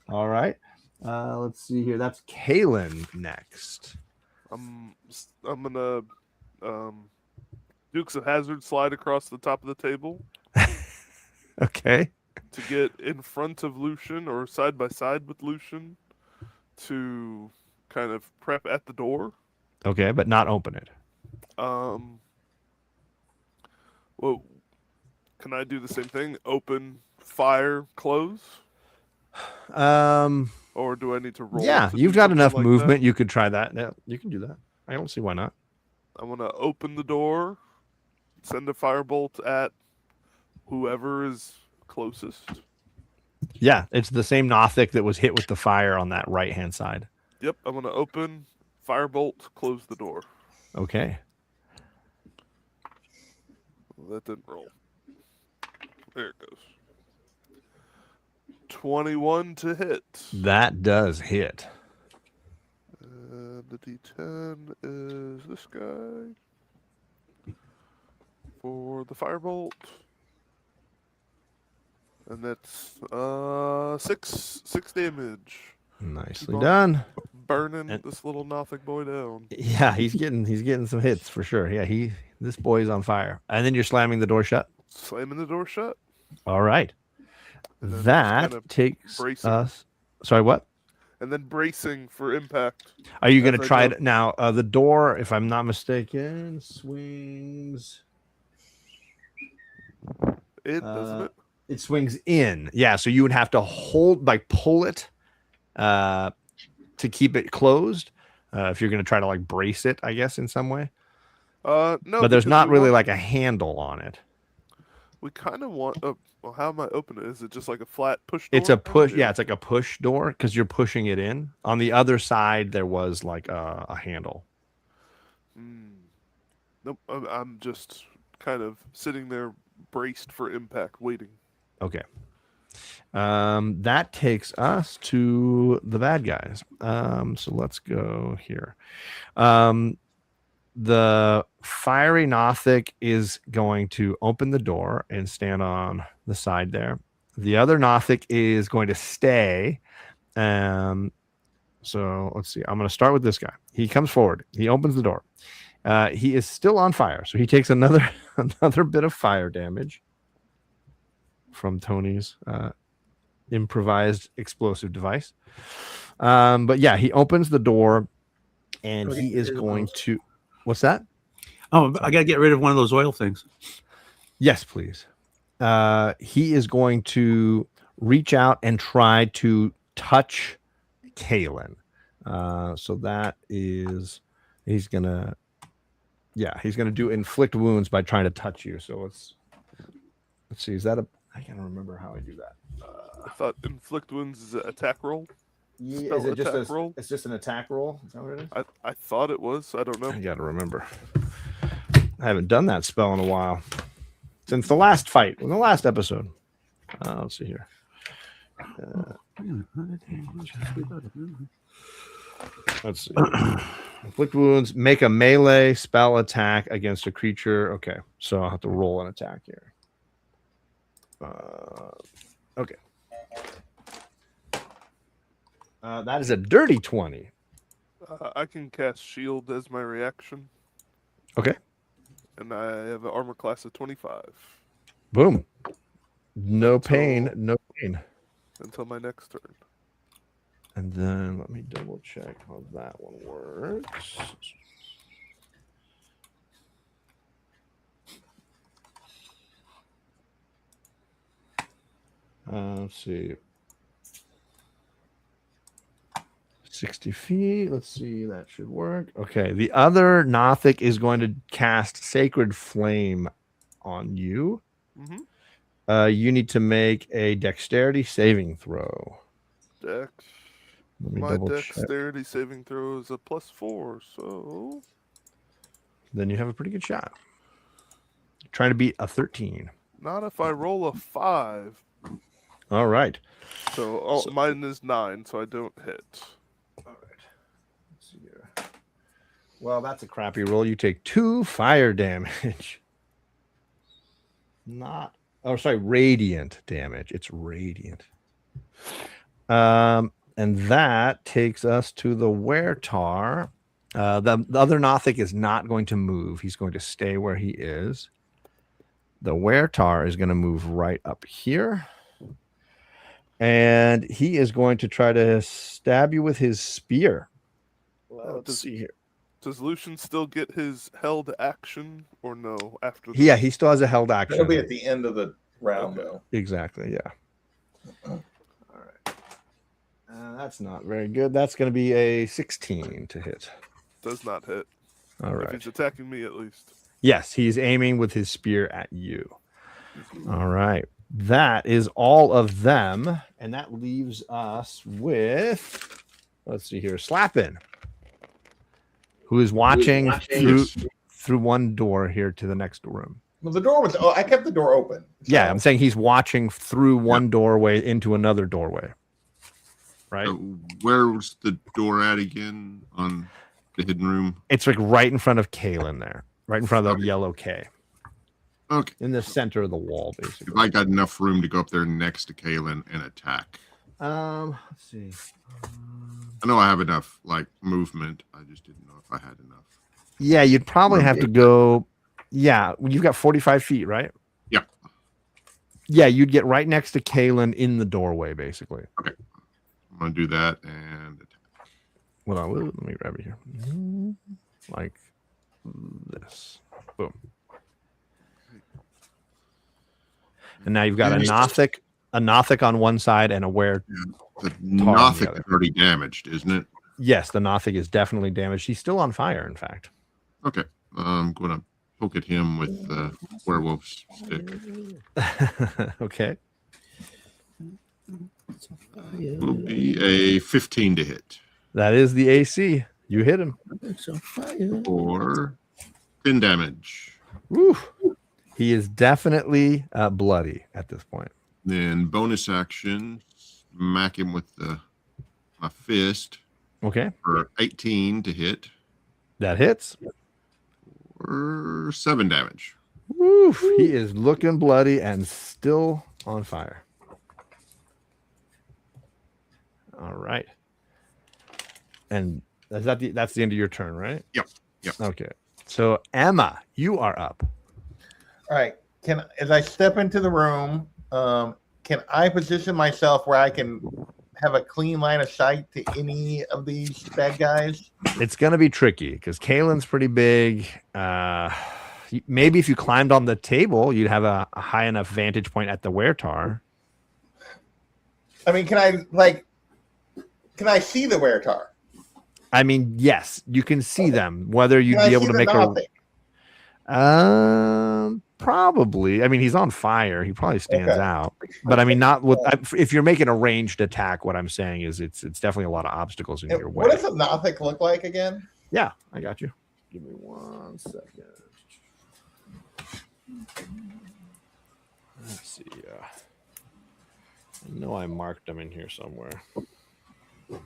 All right. Let's see here. That's Kaylin next. I'm gonna Dukes of Hazard slide across the top of the table Okay. to get in front of Lucian or side by side with Lucian to kind of prep at the door. Okay, but not open it. Well, can I do the same thing? Open, fire, close, or do I need to roll? Yeah, to you've do got something enough like movement. You could try that. Yeah, you can do that. I don't see why not. that? I'm gonna open the door, send a firebolt at whoever is closest. Yeah, it's the same Nothic that was hit with the fire on that right hand side. Yep, I'm gonna open, firebolt, close the door. Okay. Well, that didn't roll. There it goes. 21 to hit. That does hit. The D10 is this guy for the firebolt, and that's 6 damage. Nicely on. done. Burning And- this little Nothic boy down. Yeah, he's getting some hits for sure. Yeah, this boy's on fire. And then you're slamming the door shut. Slamming the door shut. All right. And then just That kind of takes bracing. us. Sorry, what? And then bracing for impact. Are you going As to I try go. it now? The door, if I'm not mistaken, swings. Doesn't it? It swings in. Yeah, so you would have to pull it to keep it closed. If you're going to try to like brace it, I guess in some way. No, But there's because not we really want- like a handle on it. We kind of want. Well, how am I opening it? Is it just like a flat push door? It's a push. Yeah, it's like a push door because you're pushing it in. On the other side, there was like a handle. Nope. I'm just kind of sitting there, braced for impact, waiting. Okay. That takes us to the bad guys. So let's go here. The fiery Nothic is going to open the door and stand on the side there. The other Nothic is going to stay. So let's see. I'm going to start with this guy. He comes forward. He opens the door. He is still on fire, so he takes another bit of fire damage from Tony's improvised explosive device. But yeah, he opens the door, and he is going to. What's that? Oh, I got to get rid of one of those oil things. Yes, please. he is going to reach out and try to touch Kalen. So that is, he's gonna do inflict wounds by trying to touch you. So let's see. Is that I can't remember how I do that. I thought inflict wounds is an attack roll. Yeah, is it just attack roll? It's just an attack roll. Is that what it is? I thought it was. I don't know. I gotta remember. I haven't done that spell in a while since the last fight in the last episode. Let's see here. Let's see. Inflict wounds. Make a melee spell attack against a creature. Okay, so I'll have to roll an attack here. Okay. That is a dirty 20. I can cast shield as my reaction. Okay. And I have an armor class of 25. Boom. No pain. No pain. Until my next turn. And then let me double check how that one works. Let's see. 60 feet. Let's see. That should work. Okay. The other Nothic is going to cast Sacred Flame on you. Mm-hmm. You need to make a dexterity saving throw. Dex. Let me My double check. dexterity saving throw is a +4, so Then you have a pretty good shot. Trying to beat a 13. not if I roll a 5. All right. So mine is 9, so I don't hit. All right. Let's see here. Well, that's a crappy roll. You take 2 fire damage. Radiant damage. It's radiant. And that takes us to the Wertar. The other Nothic is not going to move. He's going to stay where he is. The Wertar is going to move right up here. And he is going to try to stab you with his spear. Let's see here. Does Lucian still get his held action or no? After Yeah, he still has a held action. That'll be at the end of the round, though. Exactly, yeah. All right. That's not very good. That's going to be a 16 to hit. Does not hit. All If right. he's attacking me, at least. Yes, he's aiming with his spear at you. All right. That is all of them. And that leaves us with, let's see here, Slappin', who is watching through one door here to the next room. Well, the door was. Oh, I kept the door open. Yeah, I'm saying he's watching through one doorway into another doorway. Right? Where's the door at again on the hidden room? It's like right in front of Kalen there, right in front of the yellow K. Okay. In the center of the wall, basically. If I got enough room to go up there next to Kalen and attack. Let's see. I know I have enough movement. I just didn't know if I had enough. Yeah, you'd probably have to go. Yeah, you've got 45 feet, right? Yeah. Yeah, you'd get right next to Kalen in the doorway, basically. Okay. I'm going to do that and attack. Well, let me grab it here. Like this. Boom. And now you've got a Nothic on one side and a Were. The Nothic is already damaged, isn't it? Yes, the Nothic is definitely damaged. He's still on fire, in fact. Okay. I'm going to poke at him with the werewolf stick. Okay. Will be a 15 to hit. That is the AC. You hit him. For 10 damage. Woo. He is definitely bloody at this point. Then bonus action, smack him with my fist. Okay. For 18 to hit. That hits. For 7 damage. Woo. He is looking bloody and still on fire. All right. And that's the end of your turn, right? Yep. Okay. So Emma, you are up. All right. As I step into the room, can I position myself where I can have a clean line of sight to any of these bad guys? It's going to be tricky because Kalen's pretty big. maybe if you climbed on the table, you'd have a high enough vantage point at the weretar. I mean, can I see the weretar? I mean, yes, you can see them. Whether you'd Can I be able see to the make Nothic? probably. I mean, he's on fire. He probably stands Okay. out. But I mean, not with. If you're making a ranged attack, what I'm saying is it's definitely a lot of obstacles in your way. What does a Nothic look like again? Yeah, I got you. Give me 1 second. Let's see. I know I marked them in here somewhere. Come on,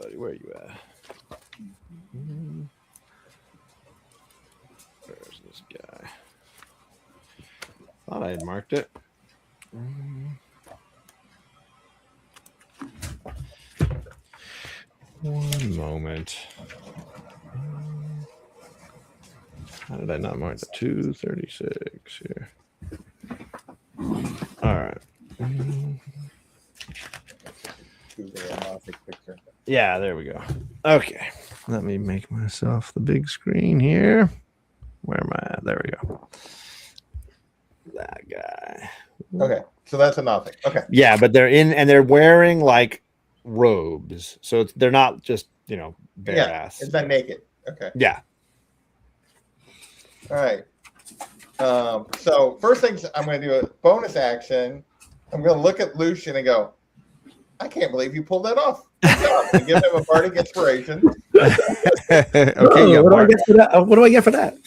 buddy. Where are you at? Where's this guy? Thought I had marked it. One moment. How did I not mark the 236 here? All right. Yeah, there we go. Okay. Let me make myself the big screen here. Where am I at? There we go. That guy. Okay, so that's a Nothic. Okay. Yeah, but they're wearing like robes. So they're not just, bare ass. It's not naked. Okay. Yeah. All right. So first things I'm going to do a bonus action. I'm going to look at Lucian and go, I can't believe you pulled that off. Good job. And give him a bardic inspiration. Okay. What do I get for that? What do I get for that?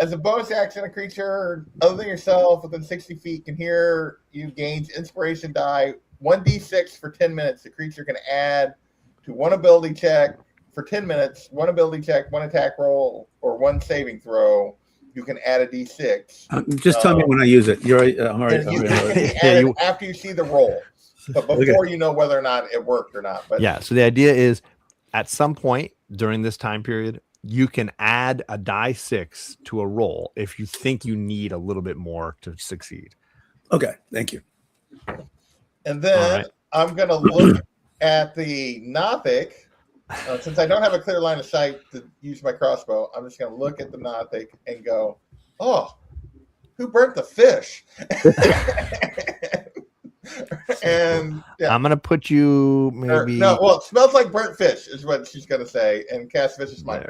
As a bonus action, a creature other than yourself within 60 feet can hear you gains inspiration die 1d6 for 10 minutes. The creature can add to one ability check for 10 minutes, one ability check, one attack roll, or one saving throw. You can add a d6. Just tell me when I use it. You're right. All right. And you can add it after you see the roll, but before you know whether or not it worked or not. But yeah. So the idea is, at some point during this time period, you can add a die 6 to a roll if you think you need a little bit more to succeed. Okay. Thank you. And then I'm going to look at the Nothic. Since I don't have a clear line of sight to use my crossbow, I'm just going to look at the Nothic and go, oh, who burnt the fish? And yeah. I'm going to put you maybe. Well, it smells like burnt fish is what she's going to say. And cast vicious mind.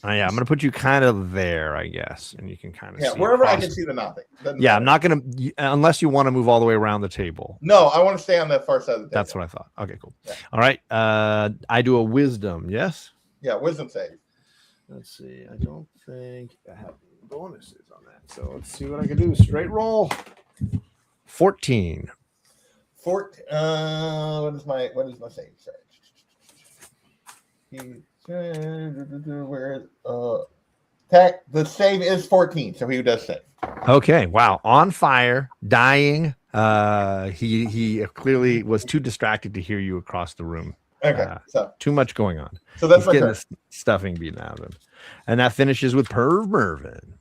Yeah, I'm going to put you kind of there, I guess. And you can kind of see wherever I can see the Nothic. Yeah, I'm not going to, unless you want to move all the way around the table. No, I want to stay on the far side of the table. That's what I thought. Okay, cool. Yeah. All right. I do a wisdom, yes? Yeah, wisdom save. Let's see. I don't think I have bonuses on that. So let's see what I can do. Straight roll. 14. What is my save? Sorry. Where the save is 14, so he does save. Okay, wow. On fire, dying. He clearly was too distracted to hear you across the room. Okay, so too much going on. So that's getting the stuffing beaten out of him. And that finishes with Perv Mervin.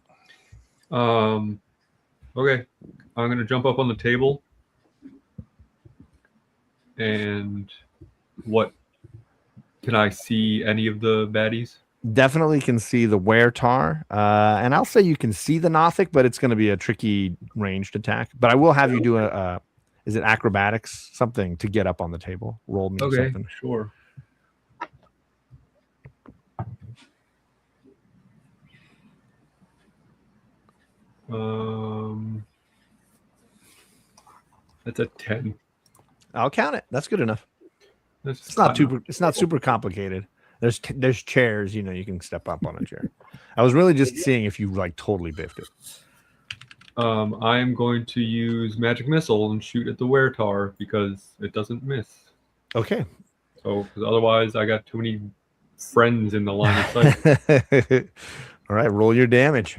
Okay. I'm gonna jump up on the table. And what can I see any of the baddies? Definitely can see the weretar. And I'll say you can see the Nothic, but it's going to be a tricky ranged attack. But I will have you do is it acrobatics? Something to get up on the table. Roll me something. Sure. That's a 10. I'll count it. That's good enough. It's not super complicated. There's chairs, you can step up on a chair. I was really just seeing if you like totally biffed it. I am going to use magic missile and shoot at the weretar because it doesn't miss. Okay. So because otherwise I got too many friends in the line of sight. All right, roll your damage.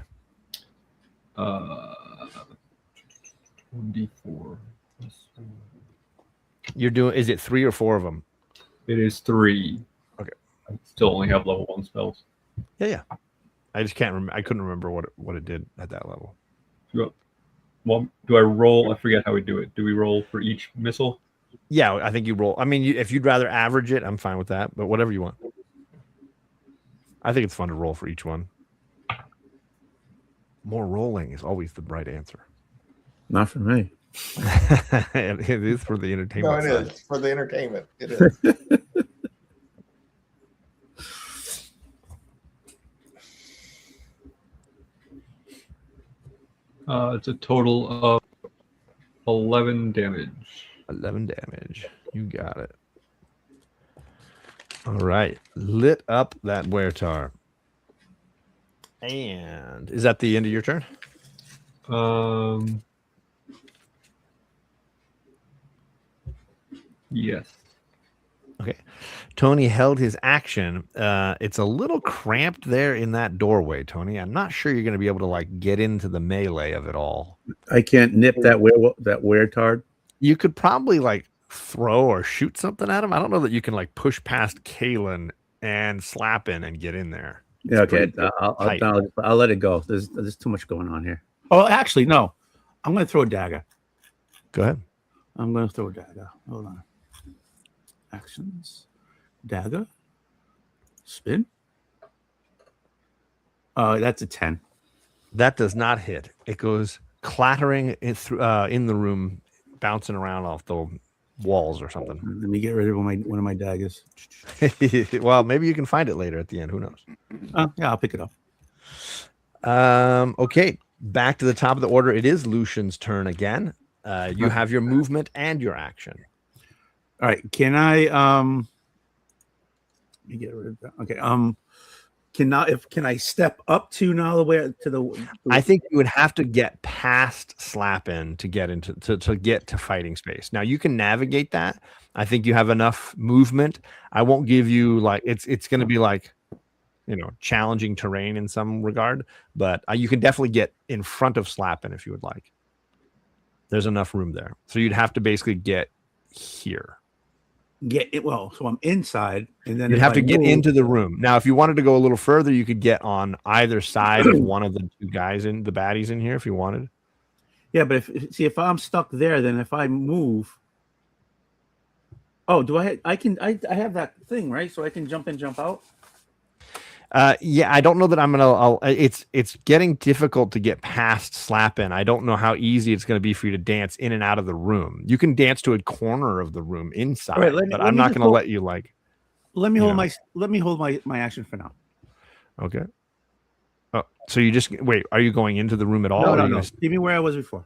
1d4. You're doing. Is it 3 or 4 of them? It is 3. Okay. I still only have level 1 spells. Yeah. I just can't remember. I couldn't remember what it did at that level. Well, do I roll? I forget how we do it. Do we roll for each missile? Yeah, I think you roll. I mean, if you'd rather average it, I'm fine with that. But whatever you want. I think it's fun to roll for each one. more rolling is always the right answer. Not for me. It is for the No, entertainment it side. is for the entertainment. It is. It's a total of 11 damage. 11 damage. You got it. All right. Lit up that Wertar. And is that the end of your turn? Yes. Okay. Tony held his action. It's a little cramped there in that doorway, Tony. I'm not sure you're going to be able to like get into the melee of it all. I can't nip that weretard. You could probably like throw or shoot something at him. I don't know that you can like push past Kalen and slap in and get in there. Yeah, okay. pretty tight. I'll let it go. There's too much going on here. Oh, actually, no. I'm going to throw a dagger. Go ahead. I'm going to throw a dagger. Hold on. Actions. Dagger. Spin. That's a 10. That does not hit. It goes clattering in the room, bouncing around off the walls or something. Let me get rid of one of my daggers. Well, maybe you can find it later at the end. Who knows? Yeah, I'll pick it up. Okay, back to the top of the order. It is Lucian's turn again. You have your movement and your action. All right. Can I let me get rid of that. Okay. Can I step up to now the way to the I think you would have to get past Slap-In to get into to get to fighting space. Now you can navigate that. I think you have enough movement. I won't give you like it's going to be like, you know, challenging terrain in some regard, but you can definitely get in front of Slap-In if you would like. There's enough room there. So you'd have to basically get here. get it? Well, so I'm inside, and then You'd if have I to get move- into the room. Now, if you wanted to go a little further, you could get on either side of one of the two guys in the baddies in here if you wanted. Yeah, but if I'm stuck there, then if I move, oh, do I have that thing, right? So I can jump in, jump out. Yeah, I don't know that I'm gonna. It's getting difficult to get past Slap-In. I don't know how easy it's gonna be for you to dance in and out of the room. You can dance to a corner of the room inside, All right, let me- but let I'm me not just gonna hold- let you like. Let me You hold know. my action for now. Okay. Oh, so you just wait. Are you going into the room at all? No, or no, are you no. gonna- Leave me where I was before.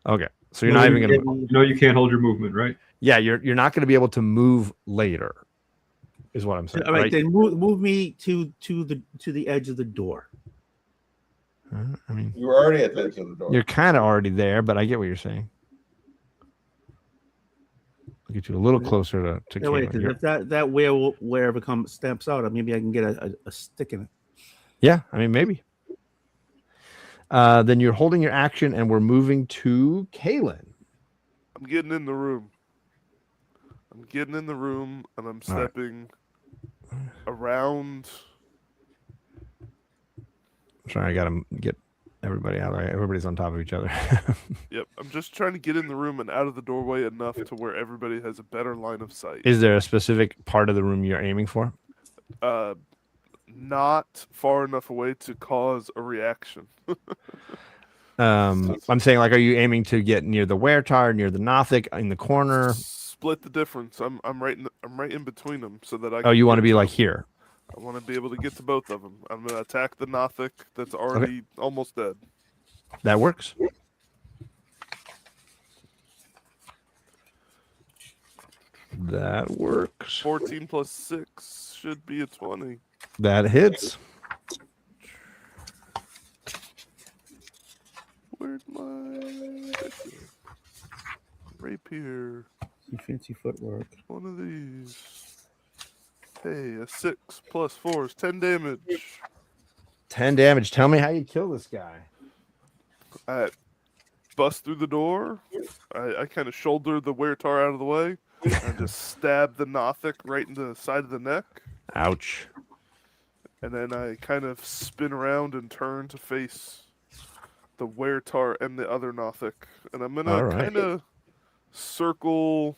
Okay, so you're not even gonna. You know you can't hold your movement, right? Yeah, you're not gonna be able to move later. Is what I'm saying. All right, then move me to the edge of the door. I mean, You were already at the edge of the door. you're kind of already there, but I get what you're saying. I'll get you a little closer to Yeah, wait, Caitlin. 'cause You're- if that wherever comes steps out, maybe I can get a stick in it. Yeah, I mean, maybe. Then you're holding your action, and we're moving to Kaylin. I'm getting in the room. And I'm All right. stepping around. Sorry, I gotta get everybody out. Right? Everybody's on top of each other. Yep, I'm just trying to get in the room and out of the doorway enough to where everybody has a better line of sight. Is there a specific part of the room you're aiming for? Not far enough away to cause a reaction. I'm saying, like, are you aiming to get near the Wertar, near the Nothic, in the corner? Split the difference. I'm right in between them so that I. Oh, you want to get be like here? I want to be able to get to both of them. I'm gonna attack the Nothic that's already almost dead. That works. That works. 14 plus 6 should be a 20. That hits. Where's my rapier? Some fancy footwork. One of these. Hey, a 6 plus 4 is 10 damage. 10 damage. Tell me how you kill this guy. I bust through the door. I kind of shoulder the Wertar out of the way. And just stab the Nothic right in the side of the neck. Ouch. And then I kind of spin around and turn to face the Wertar and the other Nothic. And I'm going All to right. kind of circle,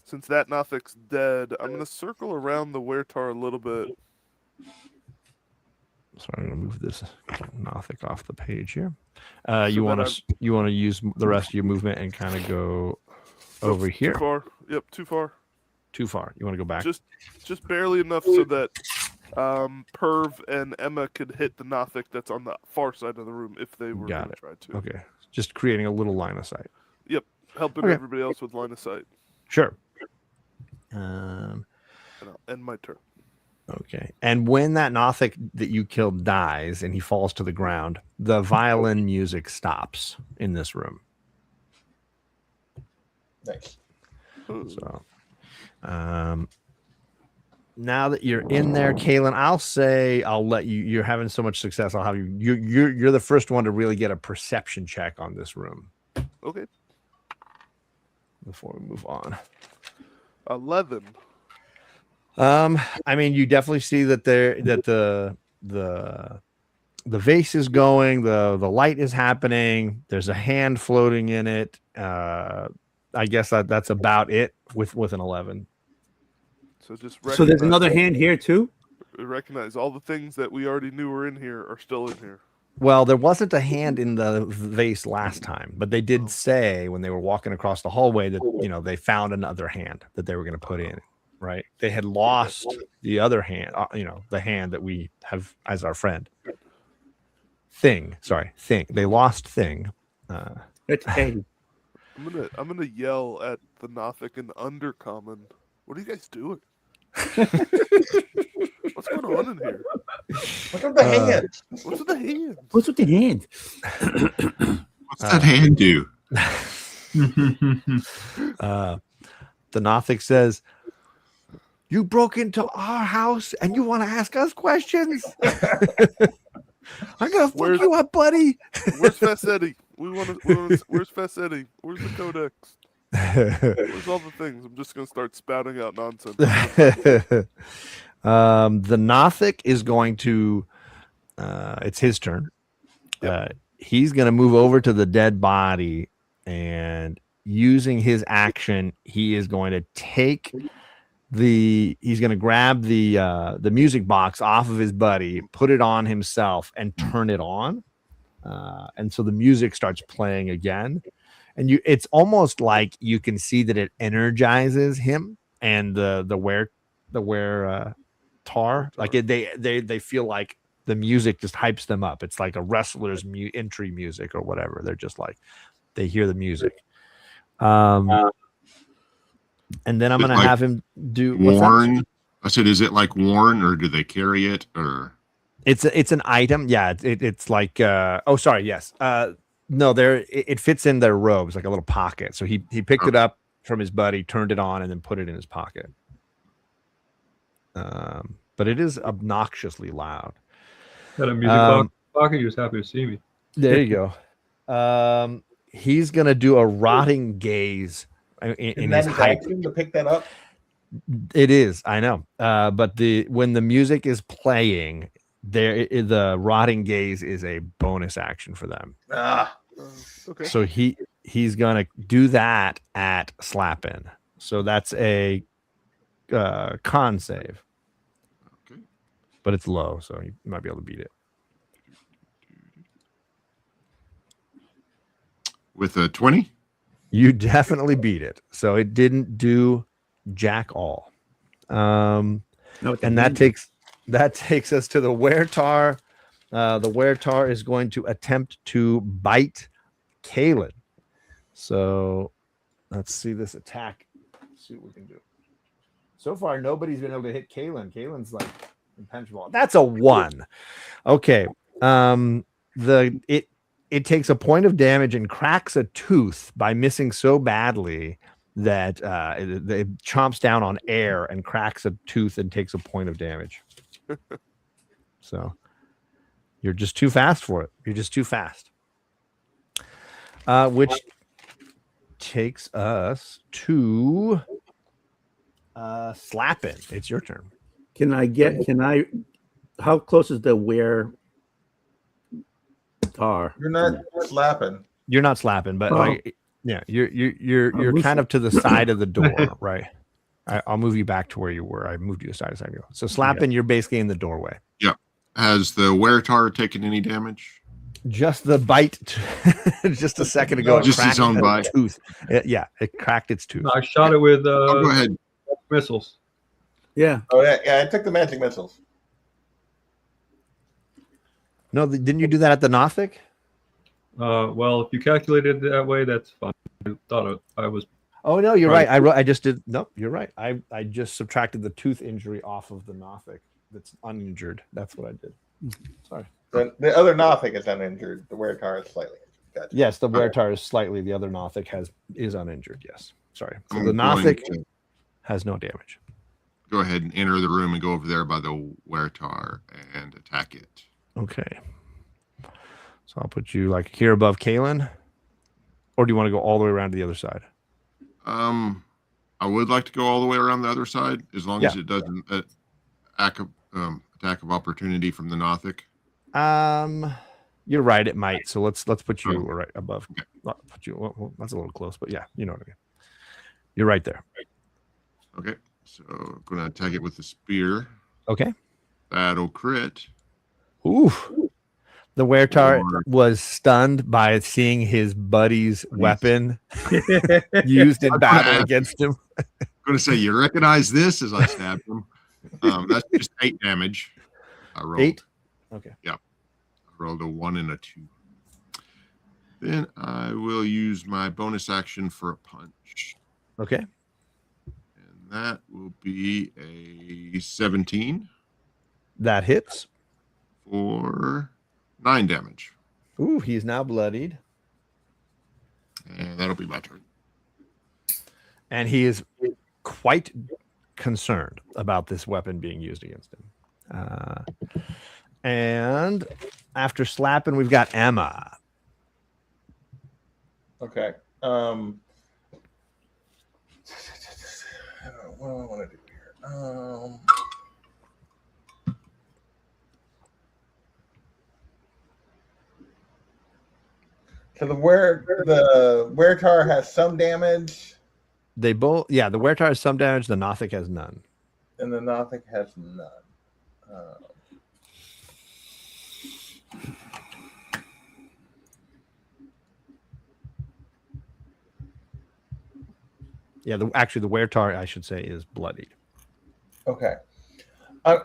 since that Nothic's dead, I'm going to circle around the Wertar a little bit. So I'm going to move this Nothic off the page here. So You then want to use the rest of your movement and kind of go over here. Too far. Yep, too far. Too far. You want to go back? Just barely enough so that Perv and Emma could hit the Nothic that's on the far side of the room if they were going to try to. Okay. Just creating a little line of sight. Yep, helping Okay. everybody else with line of sight. Sure. And I'll end my turn. Okay. And when that Nothic that you killed dies and he falls to the ground, the violin music stops in this room. Nice. So, now that you're in there, Kaylin, I'll let you. You're having so much success. I'll have you. You're the first one to really get a perception check on this room Okay. before we move on. 11. I mean, you definitely see that the vase is going, the light is happening. There's a hand floating in it. I guess that's about it with an 11. So just So there's another hand here too. recognize all the things that we already knew were in here are still in here. Well, there wasn't a hand in the vase last time, but they did say when they were walking across the hallway that they found another hand that they were going to put in. Right? They had lost the other hand, the hand that we have as our friend. Thing. They lost Thing. That's Eddie. I'm gonna yell at the Nothic in Undercommon. What are you guys doing? What's going on in here? Look at the hand. What's with the hand? What's with the hand? What's that hand do? The Nothic says, "You broke into our house and you want to ask us questions? I'm gonna fuck you up, buddy." Where's Fassetti? Where's Fassetti? Where's the Codex? Where's all the things? I'm just gonna start spouting out nonsense. The Nothic is going to. It's his turn. Yep. He's going to move over to the dead body, and using his action, he is going to take he's going to grab the music box off of his buddy, put it on himself, and turn it on. And so the music starts playing again, and it's almost like you can see that it energizes him and the wear tar. Like they feel like the music just hypes them up. It's like a wrestler's entry music or whatever. They're just like they hear the music. And then I'm going to have him do Worn. I said, is it like worn, or do they carry it, or? It's an item. Yeah, it's like. Yes. No, it fits in their robes like a little pocket. So he picked it up from his buddy, turned it on, and then put it in his pocket. But it is obnoxiously loud. Got a music box pocket. You're just happy to see me. There you go. He's gonna do a rotting gaze in his hype. To pick that up. It is, I know. But when the music is playing, the rotting gaze is a bonus action for them. Okay. So he's gonna do that at slap in. So that's a con save. Okay. But it's low, so you might be able to beat it. With a 20? You definitely beat it. So it didn't do jack all. And that takes us to the Weretar. The Weretar is going to attempt to bite Kaylin. So let's see this attack. Let's see what we can do. So far, nobody's been able to hit Kaylin. Kaylin's like impenetrable. That's a 1. Okay. It takes a point of damage and cracks a tooth by missing so badly that it chomps down on air and cracks a tooth and takes a point of damage. So you're just too fast for it. You're just too fast. Which takes us to Slappin'. It's your turn. How close is the where tar? You're not slapping. You're not slapping, but you're kind of to the side of the door, right? I'll move you back to where you were. I moved you aside a second ago. So slapping, you're basically in the doorway. Yeah. Has the Weretar taken any damage? Just the bite, just a second ago, it Just its cracked own the bite. tooth. Yeah, it cracked its tooth. I shot it with Oh, go ahead. missiles. Yeah. Oh yeah, I took the magic missiles. No, didn't you do that at the Nothic? Well, if you calculated it that way, that's fine. I thought I was. Oh no, you're Right. right. I just did. Nope, you're right. I just subtracted the tooth injury off of the Nothic. That's uninjured. That's what I did. Sorry. The other Nothic is uninjured. The Weretar is slightly injured. Gotcha. Yes, the Weretar is slightly. The other Nothic is uninjured. Yes. Sorry. So I'm the going Nothic to has no damage. go ahead and enter the room and go over there by the Weretar and attack it. Okay. So I'll put you like here above Kalen, or do you want to go all the way around to the other side? I would like to go all the way around the other side as long as Yeah. it doesn't attack of opportunity from the Nothic. You're right. It might. So let's put you Oh. right above. Okay. Put you. Well, that's a little close, but yeah, you know what I mean. You're right there. Okay, so I'm going to attack it with the spear. Okay. That'll crit. Ooh. The Weretar Or- was stunned by seeing his buddy's weapon used in battle against him. I'm going to say, you recognize this as I stabbed him. That's just 8 damage. I rolled 8. Okay. I rolled a 1 and a 2. Then I will use my bonus action for a punch. Okay. And that will be a 17 That hits. for 9 damage. Ooh, he's now bloodied. And that'll be my turn. And he is quite concerned about this weapon being used against him. And after slapping, we've got Emma. Okay. What do I want to do here? So the Weretar has some damage, They both, yeah, the Weretar has some damage. The Nothic has none. and the Nothic has none. Yeah, actually, the Weretar, I should say, is bloodied. Okay.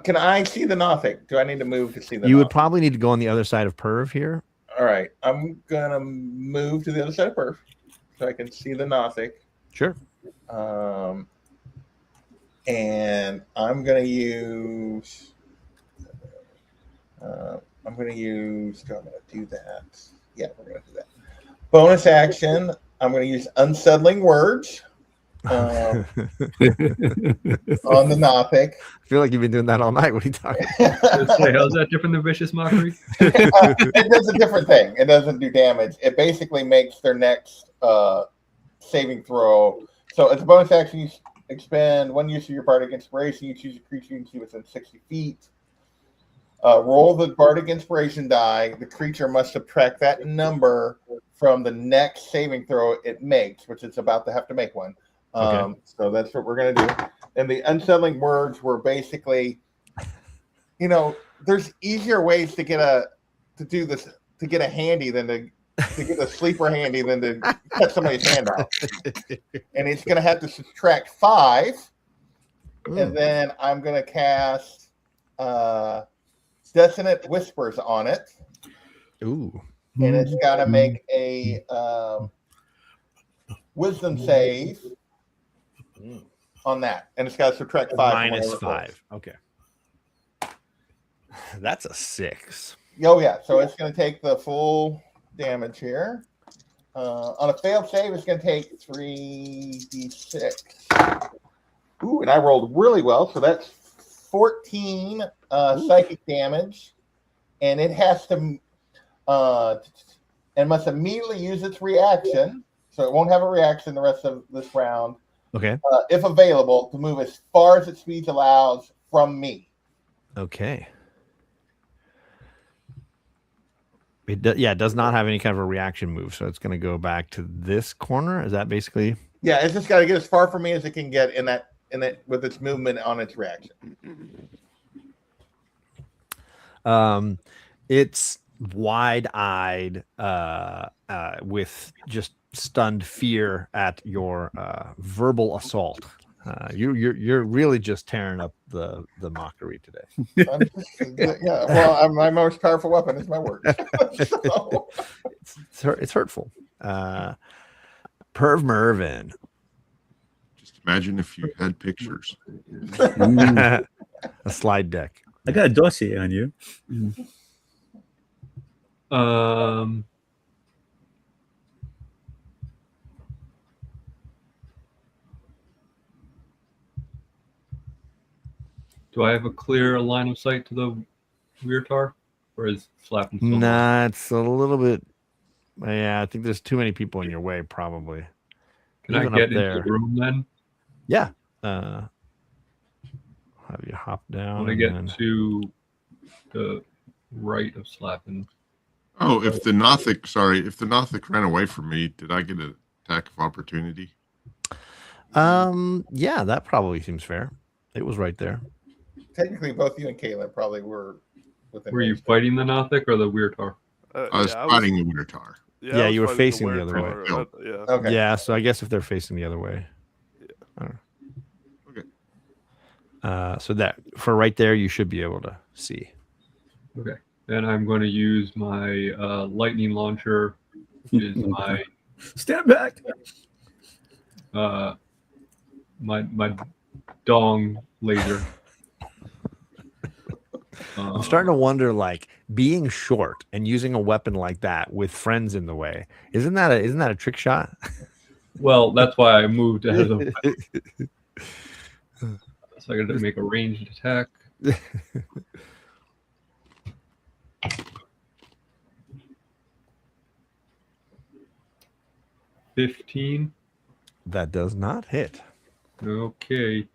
Can I see the Nothic? Do I need to move to see the You Nothic? would probably need to go on the other side of Perv here. All right. I'm going to move to the other side of Perth so I can see the Nothic. Sure. And I'm going to use... I'm going to do that. Yeah, we're going to do that. Bonus action. I'm going to use Unsettling Words on the Nothic. I feel like you've been doing that all night. What are you talking about? Say, how's that different than vicious mockery? It does a different thing. It doesn't do damage. It basically makes their next saving throw. So it's a bonus action. You expend one use of your bardic inspiration. You choose a creature you can see within 60 feet. Roll the bardic inspiration die. The creature must subtract that number from the next saving throw it makes, which it's about to have to make one. Okay. So that's what we're going to do. And the unsettling words were basically, there's easier ways to get a handy than to get a sleeper handy than to cut somebody's hand off. And it's going to have to subtract 5. And then I'm going to cast Dissonant Whispers on it. Ooh. And it's got to make a wisdom save on that. And it's got to subtract 5. Minus 5. Okay. That's a 6. Oh, yeah. So it's going to take the full damage here. On a failed save, it's going to take 3d6. Ooh, and I rolled really well. So that's 14 psychic damage. And it has to and must immediately use its reaction. So it won't have a reaction the rest of this round. Okay. If available, to move as far as its speed allows from me. Okay. It does not have any kind of a reaction move, so it's going to go back to this corner. Is that basically? Yeah, it's just got to get as far from me as it can get in that with its movement on its reaction. It's wide-eyed, with just stunned fear at your verbal assault. You're really just tearing up the mockery today. Yeah, well, my most powerful weapon is my words. So, It's hurtful. Perv Mervin. Just imagine if you had pictures. Mm. A slide deck. I got a dossier on you. Do I have a clear line of sight to the Weirtar? Or is Slapping still Nah, it's a little bit. Yeah, I think there's too many people in your way, probably. Can Even I get up into there. the room then? Yeah. Have you hop down? I want to and get then- to the right of Slapping. Oh, if the Nothic ran away from me, did I get an attack of opportunity? Yeah, that probably seems fair. It was right there. technically, both you and Caitlin probably were within. Were you range. fighting the Nothic or the Weirtar? I was yeah, fighting the Minotaur. Yeah, Yeah, I was you were fighting facing the other way. Weretar. Yeah. Okay. Yeah, so I guess if they're facing the other way. Okay. So that for right there, you should be able to see. Okay. Then I'm going to use my lightning launcher, which is my Stand back. my dong laser. I'm starting to wonder, like, being short and using a weapon like that with friends in the way. Isn't that a trick shot? Well, that's why I moved ahead of. So I got to make a ranged attack. $15. That does not hit. Okay.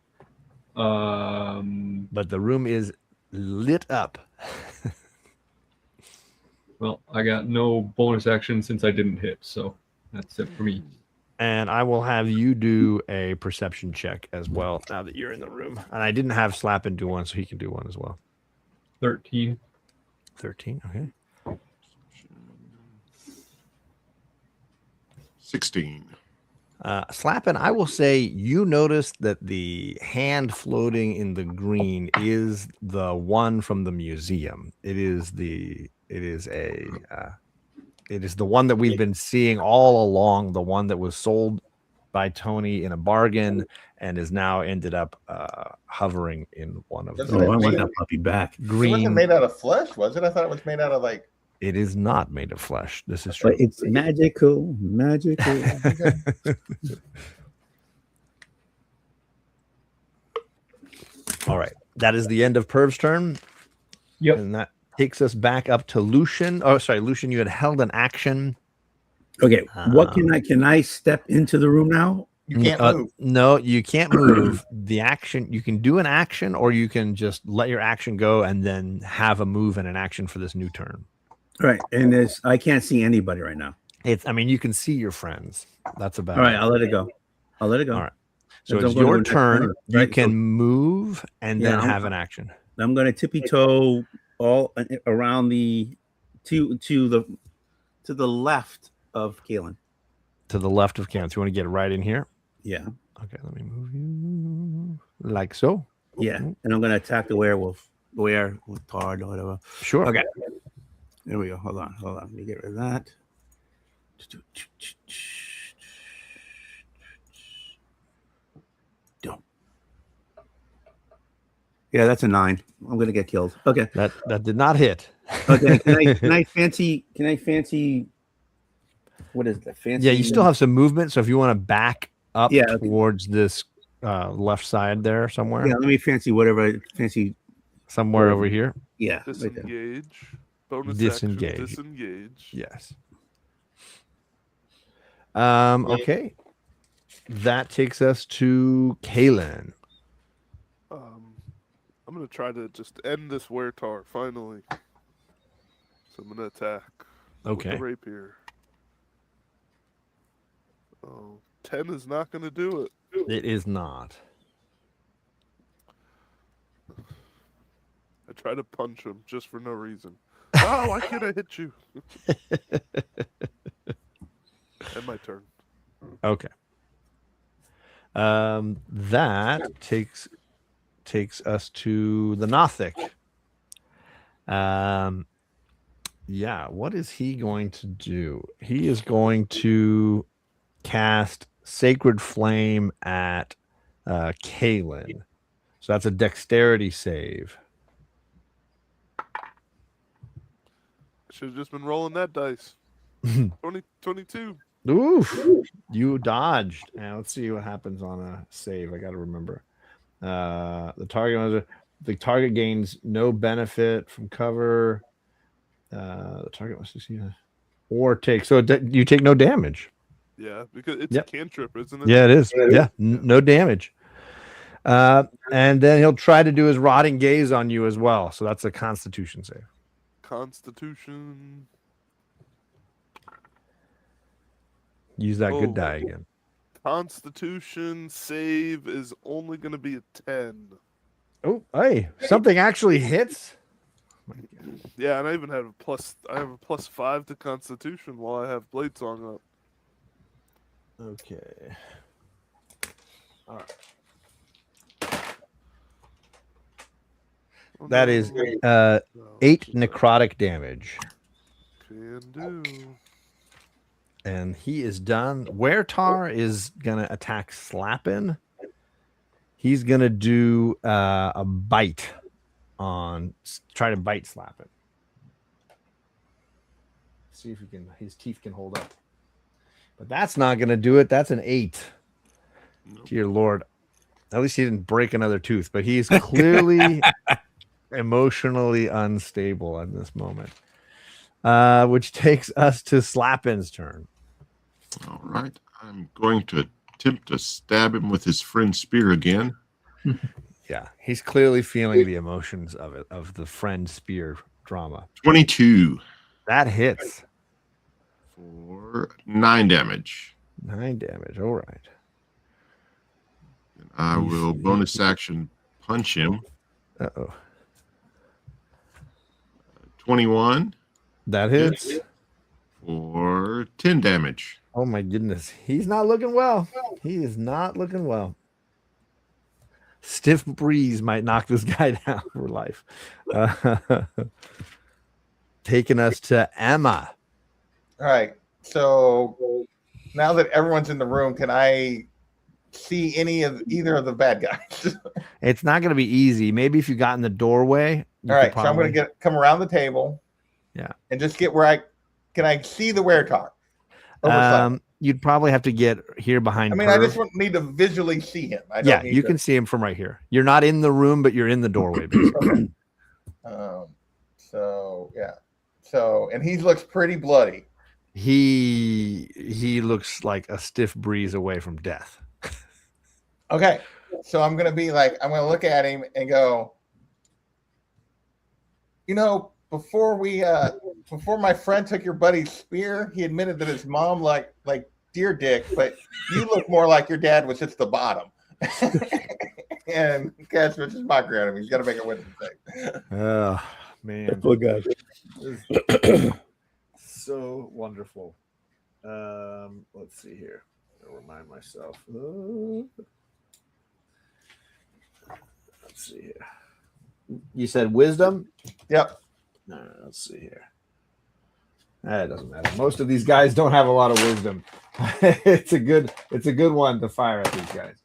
But the room is lit up. Well, I got no bonus action since I didn't hit, so that's it for me. And I will have you do a perception check as well now that you're in the room. And I didn't have Slappin do one, so he can do one as well. 13. 13, okay. 16. Slappin, I will say you noticed that the hand floating in the green is the one from the museum. It is the one that we've been seeing all along, the one that was sold by Tony in a bargain and is now ended up hovering in one of Doesn't the Oh, I want made- that puppy back. It green. wasn't made out of flesh, was it? I thought it was made out of like. It is not made of flesh. This is true. But it's magical, magical. All right. That is the end of Perv's turn. Yep. And that takes us back up to Lucian. Oh, sorry, Lucian, you had held an action. Okay, what can I step into the room now? You can't move. No, you can't move. The action, you can do an action, or you can just let your action go and then have a move and an action for this new turn. All right, and I can't see anybody right now. I mean, you can see your friends. That's about All right, it. I'll let it go. All right. So I'm it's gonna your go next turn. turn, You right? can So- move and Yeah, then I'm- have an action. I'm going to tippy toe all around to the left of Kalen. To the left of Cam. So you want to get right in here? Yeah, Okay, let me move you like so. yeah, and I'm going to attack the werewolf, tard or whatever. Sure. Okay, there we go. Hold on. Let me get rid of that. Don't. Yeah, that's a 9. I'm gonna get killed. Okay. That did not hit. Okay. Can I fancy? What is that? Fancy? Yeah, you still have some movement. So if you want to back up Yeah, okay. towards this left side there somewhere, Yeah, let me fancy whatever. Fancy. somewhere over here. Yeah. Right there. Disengage. Bonus Disengage. action. Disengage. Yes. Okay. That takes us to Kalen. I'm gonna try to just end this Weretar finally. So I'm gonna attack. With Okay. the rapier. Oh, 10 is not gonna do it. It is not. I try to punch him just for no reason. Oh, why can't I hit you? And my turn. Okay. That takes us to the Nothic. Yeah, what is he going to do? He is going to cast Sacred Flame at Kaylin. So that's a dexterity save. Should have just been rolling that dice. 22. Oof, you dodged. Now let's see what happens on a save. I got to remember. The target gains no benefit from cover. The target must succeed or take. So you take no damage. Yeah, because it's Yep. a cantrip, isn't it? Yeah, it is. Yeah, no damage. And then he'll try to do his rotting gaze on you as well. So that's a Constitution save. Constitution. Use that good Oh. die again. Constitution save is only going to be a 10. Oh, hey, something actually hits. Yeah, and I even have a +5 to Constitution while I have Blade Song up. Okay. All right. Oh, That is no. 8 necrotic damage. Can do. And he is done. Weretar is gonna attack Slappin. He's gonna do a bite try to bite Slappin. See if his teeth can hold up. But that's not gonna do it. That's an 8. Nope. Dear Lord. At least he didn't break another tooth, but he's clearly emotionally unstable at this moment. Which takes us to Slappin's turn. All right. I'm going to attempt to stab him with his friend spear again. Yeah, he's clearly feeling the emotions of the friend spear drama. 22 That hits. for 9 damage. 9 damage. All right. And I will bonus action punch him. Uh-oh. 21 That hits. for 10 damage. Oh my goodness. He's not looking well. He is not looking well. Stiff breeze might knock this guy down for life. Taking us to Emma. All right. So now that everyone's in the room, can I see either of the bad guys? It's not going to be easy. Maybe if you got in the doorway. All right. So I'm going to come around the table. Yeah. And just get where I see the Weretar? You'd probably have to get here behind. I mean, Perv. I just need to visually see him. You can see him from right here. You're not in the room, but you're in the doorway. Basically. So yeah. So and he looks pretty bloody. He looks like a stiff breeze away from death. Okay. So I'm gonna look at him and go, before my friend took your buddy's spear, he admitted that his mom like deer dick, but you look more like your dad was just the bottom. And cast vicious mockery on him. He's got to make a wisdom save. Oh man, Oh god. so wonderful. Let's see here. I'll remind myself. Let's see here. You said wisdom? Yep. No, let's see here. It doesn't matter. Most of these guys don't have a lot of wisdom. It's a good one to fire at these guys.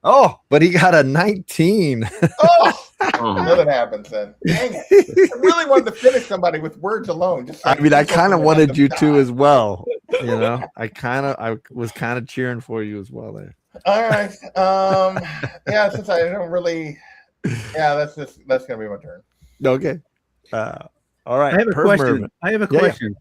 Oh, but he got a 19. Oh, Oh, nothing happens then. Dang it. I really wanted to finish somebody with words alone. Just I mean, I kind of wanted you to as well. I was kind of cheering for you as well there. All right. Yeah, since I don't really. Yeah, that's gonna be my turn. Okay. All right. I have a Perv question. Merman. I have a Yeah, yeah. question.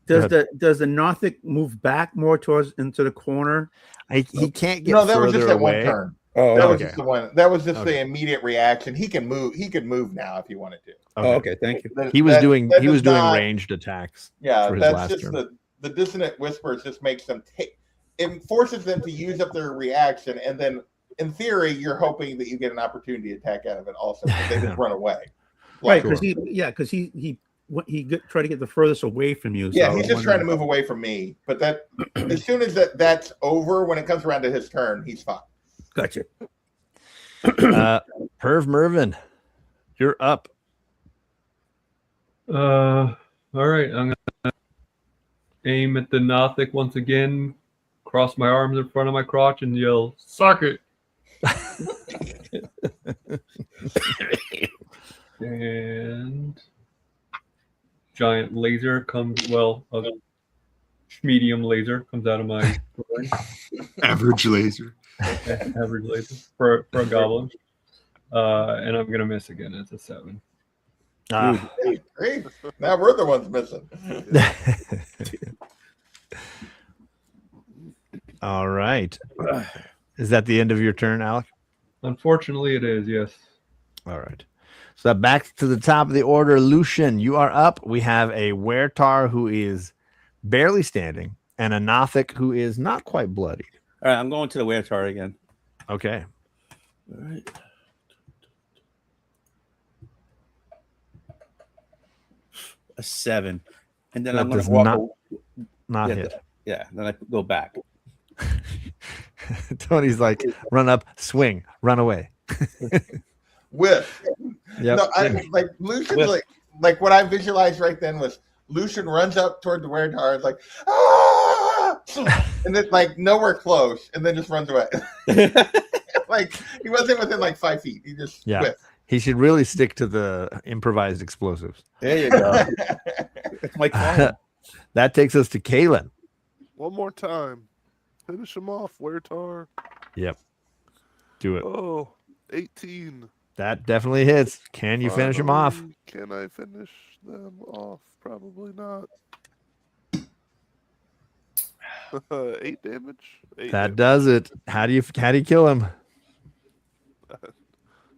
Does the Nothic move back more into the corner? He can't get No, that was further just that one away. turn. Oh, That was okay. just the one. That was just Okay. the immediate reaction. He can move. He could move now if he wanted to. Oh, okay. Thank you. That- He was that- doing that he was does doing not- ranged attacks. Yeah, for his that's last just turn. the dissonant whispers just makes them take. It forces them to use up their reaction, and then in theory, you're hoping that you get an opportunity to attack out of it. Also, but they just run away. Right, Sure. because he tried to get the furthest away from you. Yeah, so he's just trying to move away from me. But that as soon as that's over, when it comes around to his turn, he's fine. Gotcha. Perv Mervin, you're up. All right, I'm gonna aim at the Nothic once again, cross my arms in front of my crotch, and yell, "Suck it!" And giant laser comes. Well, a medium laser comes out of my Average laser. average laser for a goblin, and I'm gonna miss again. It's a 7. Ah. Great. Now we're the ones missing. All right. Is that the end of your turn, Alec? Unfortunately, it is. Yes. All right. So back to the top of the order. Lucian, you are up. We have a Wertar who is barely standing and a Nothic who is not quite bloodied. All right, I'm going to the Wertar again. Okay. All right. A 7. And then That I'm going does to walk not- away. Not Yeah, hit. Yeah, then I go back. Tony's like, run up, swing, run away. Whiff. Yep. No, like Lucian's Whiff. like what I visualized right then was Lucian runs up toward the Wertar, it's like, ah! And then like nowhere close, and then just runs away. Like he wasn't within like 5 feet. He just Yeah. whiffed. He should really stick to the improvised explosives. There you go. That's my call. That takes us to Kalen. One more time. Finish him off, Wertar. Yep. Do it. Oh, 18. That definitely hits. Can you finish him off? Finally, can I finish them off? Probably not. 8 damage. 8 That damage. does it. How do you kill him?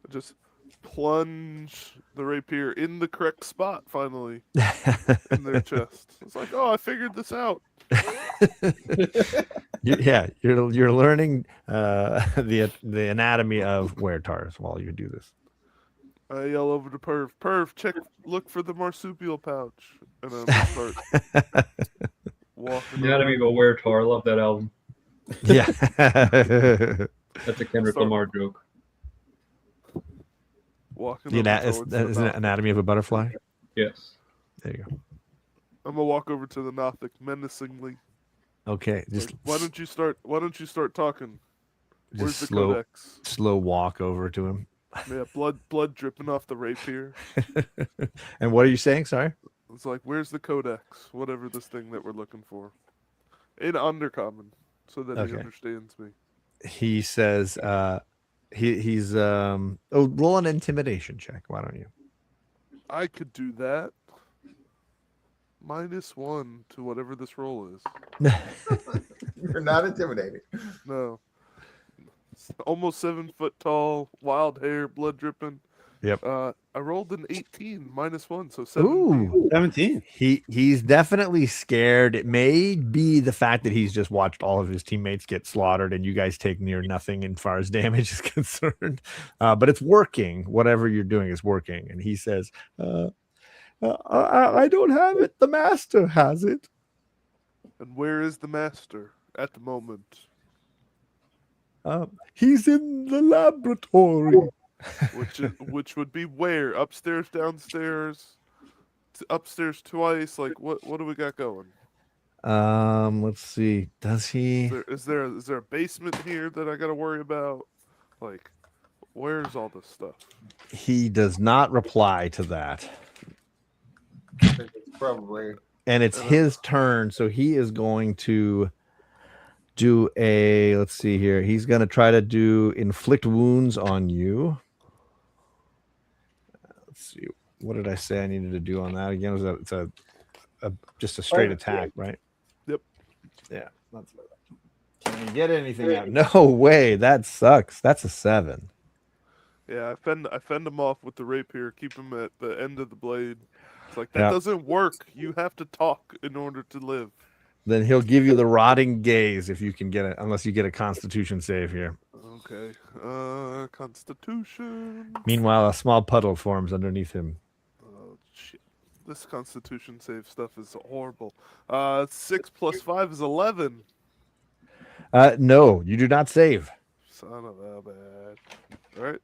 Just plunge the rapier in the correct spot. Finally, in their chest. It's like, oh, I figured this out. You're learning the anatomy of Wertars while you do this. I yell over to Perv. Perv, look for the marsupial pouch, and I'm gonna start walking. Anatomy of a Wertar. I love that album. Yeah. That's a Kendrick Sorry. Lamar joke. Walking. The over towards the is it Nothic. anatomy of a butterfly? Yes. There you go. I'm gonna walk over to the Nothic menacingly. Okay, just Like, why don't you start talking? Where's just the slow codex? slow walk over to him. Yeah, blood dripping off the rapier. And what are you saying? Sorry. It's like, where's the codex? Whatever this thing that we're looking for. In Undercommon, so that he Okay. understands me. He says he's roll an intimidation check. Why don't you? I could do that. -1 to whatever this roll is. You're not intimidating. No. Almost 7 foot tall, wild hair, blood dripping. Yep. I rolled an 18, -1, so 17. Ooh. 17. He's definitely scared. It may be the fact that he's just watched all of his teammates get slaughtered and you guys take near nothing as far as damage is concerned. But it's working. Whatever you're doing is working. And he says, I don't have it. The master has it. And where is the master at the moment? He's in the laboratory. Which would be where? Upstairs, downstairs, upstairs twice. Like what do we got going? Let's see. Does he? Is there a basement here that I got to worry about? Like, where's all this stuff? He does not reply to that. Probably. And it's his turn, so he is going to do a. Let's see here. He's going to try to do inflict wounds on you. Let's see. What did I say I needed to do on that again? Was that it's a just a straight attack, right? Yep. Yeah. That's, can you get anything out? No way. That sucks. That's a 7. Yeah, I fend him off with the rapier, keep him at the end of the blade. It's like that Yeah. doesn't work. You have to talk in order to live. Then he'll give you the rotting gaze if you can get it, unless you get a Constitution save here. Okay. Constitution. Meanwhile, a small puddle forms underneath him. This Constitution save stuff is horrible. 6 plus 5 is 11. No, you do not save. Son of a bad. All right.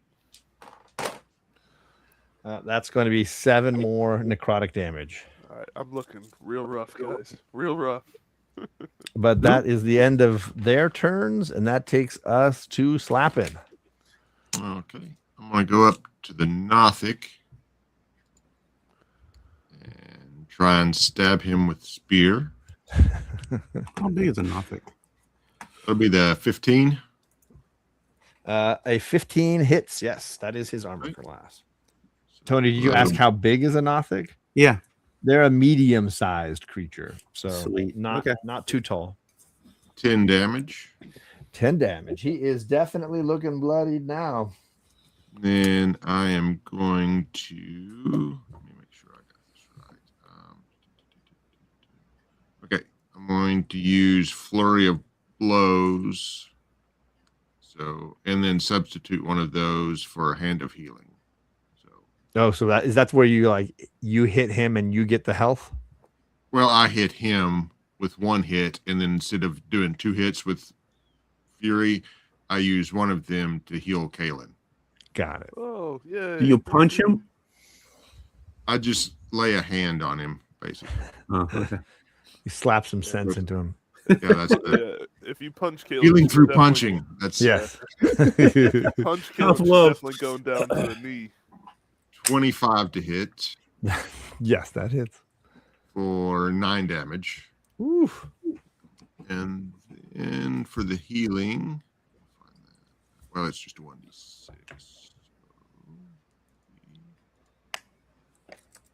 That's going to be 7 more necrotic damage. All right. I'm looking real rough, guys. Real rough. But that is the end of their turns, and that takes us to Slappin'. Okay. I'm going to go up to the Nothic and try and stab him with spear. How big is a Nothic? That'll be the 15. A 15 hits. Yes, that is his armor Right. class. Tony, did you ask how big is a Nothic? Yeah. They're a medium-sized creature, so Sweet. not Okay. not too tall. 10 damage. 10 damage. He is definitely looking bloodied now. Then I am going to let me make sure I got this right. Okay, I'm going to use flurry of blows. So, and then substitute one of those for a hand of healing. So, Oh, so that's where you hit him and you get the health? well, I hit him with one hit, and then instead of doing 2 hits with fury, I use one of them to heal Kalen. Got it. Oh, yeah. Do you punch him? I just lay a hand on him, basically. Oh, okay. You slap some sense into him. Yeah, that's the Yeah, if you punch Caleb, healing you're through definitely- punching. That's Yes. Punch Caleb, love. definitely going down to the knee. 25 to hit Yes, that hits. for 9 damage. Oof. And then for the healing, well, it's just a 1d6.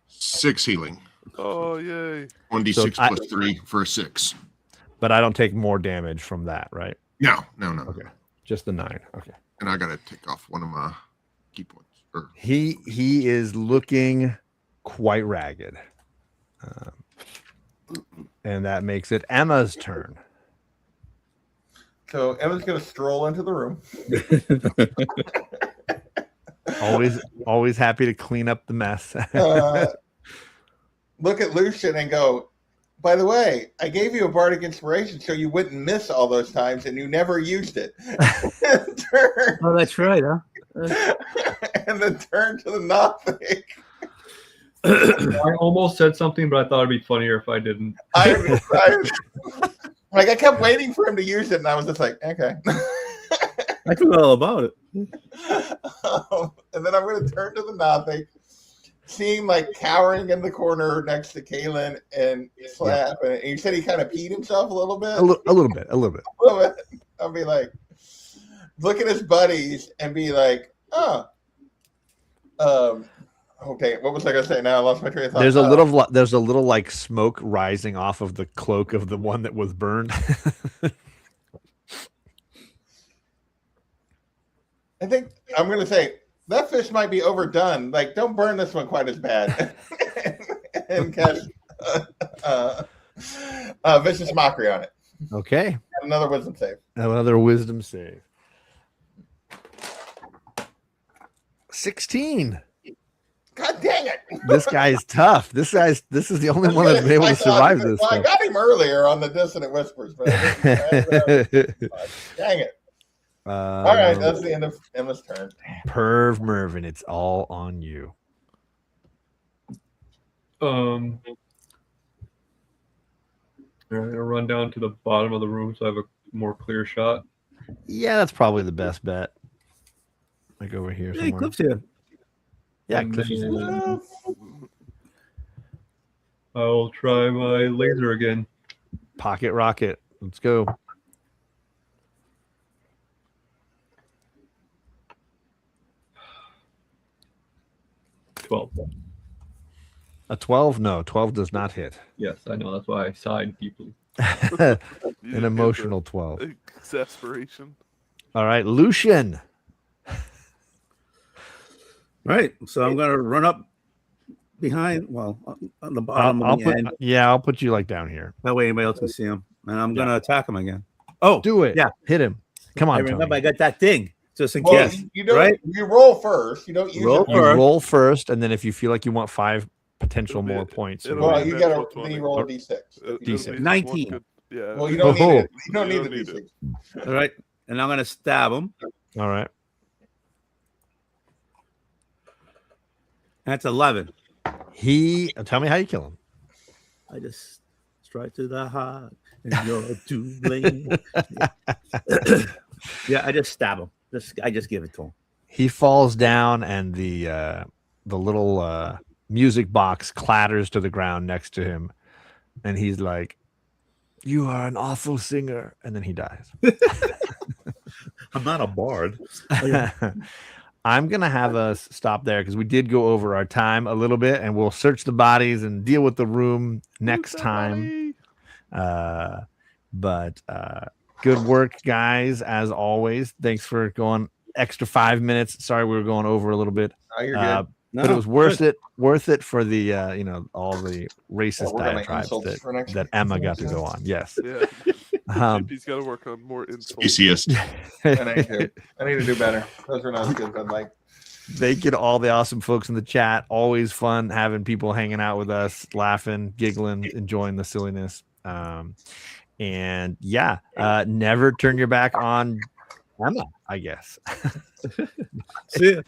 6 healing. Oh, yay. 1d6 So I- plus 3 for a 6. But I don't take more damage from that, right? No. Okay. Just the 9. Okay. And I got to take off one of my key points. He is looking quite ragged. And that makes it Emma's turn. So Emma's going to stroll into the room. Always happy to clean up the mess. Look at Lucian and go, by the way, I gave you a bardic inspiration so you wouldn't miss all those times, and you never used it. Turn, Oh, that's right, huh? and then turn to the Nothic. I almost said something, but I thought it'd be funnier if I didn't. I kept waiting for him to use it, and I was just like, okay. I forgot all about it. And then I'm going to turn to the Nothic, see him like cowering in the corner next to Kalen and Slap. And you said he kind of peed himself a little bit? a little bit. A little bit. I'll be like, look at his buddies and be like, oh, okay. What was I going to say now? I lost my train of thought. There's a little like smoke rising off of the cloak of the one that was burned. I think I'm going to say that fish might be overdone. Like, don't burn this one quite as bad. And cast vicious mockery on it. Okay. Another wisdom save. Another wisdom save. 16. God dang it! This guy's tough. This is the only one that's been able to survive this. Well, I stuff. got him earlier on the Dissonant Whispers, but I didn't, dang it. All right, that's the end of Emma's turn. Perv Mervin, it's all on you. I'm gonna run down to the bottom of the room so I have a more clear shot. Yeah, that's probably the best bet. Like over here Hey, somewhere. Cliff's here. Yeah, And Cliff is- then I'll try my laser again. Pocket rocket. Let's go. A 12? No, 12 does not hit. Yes, I know. That's why I sighed deeply. You An didn't get emotional 12. the exasperation. All right, Lucian. Right. So I'm gonna run up behind, well, on the bottom of the end. I'll put you like down here. That way anybody else can see him. And I'm gonna attack him again. Oh, Do it. Yeah. Hit him. Come I on, remember Tony. I got that thing. Just in Well, case. you don't. right? You roll first. You don't use Roll it. You first. roll first, and then if you feel like you want 5 potential It'll be- more points. it'll Well, be you natural gotta then 20. you roll a d6. At D6. least one 19. good- yeah. Well, you don't need Oh. it. You don't You need the don't need d6. All right. And I'm going to stab him. All right. That's 11. Tell me how you kill him. I just strike to the heart and you're to blame. Yeah, I just stab him. I just give it to him. He falls down, and the little music box clatters to the ground next to him, and he's like, "You are an awful singer," and then he dies. I'm not a bard. I'm gonna have us stop there because we did go over our time a little bit, and we'll search the bodies and deal with the room next time. But good work, guys, as always. Thanks for going extra 5 minutes. Sorry we were going over a little bit. Oh, you're good. But it was worth it for the all the racist We're gonna diatribes insults for next that week. Emma got to go on. Yes. Yeah. He's got to work on more insults. Easiest. I need to do better. Those are not as good as I'd like. Thank you to all the awesome folks in the chat. Always fun having people hanging out with us, laughing, giggling, enjoying the silliness. And yeah, never turn your back on Emma, I guess. See ya.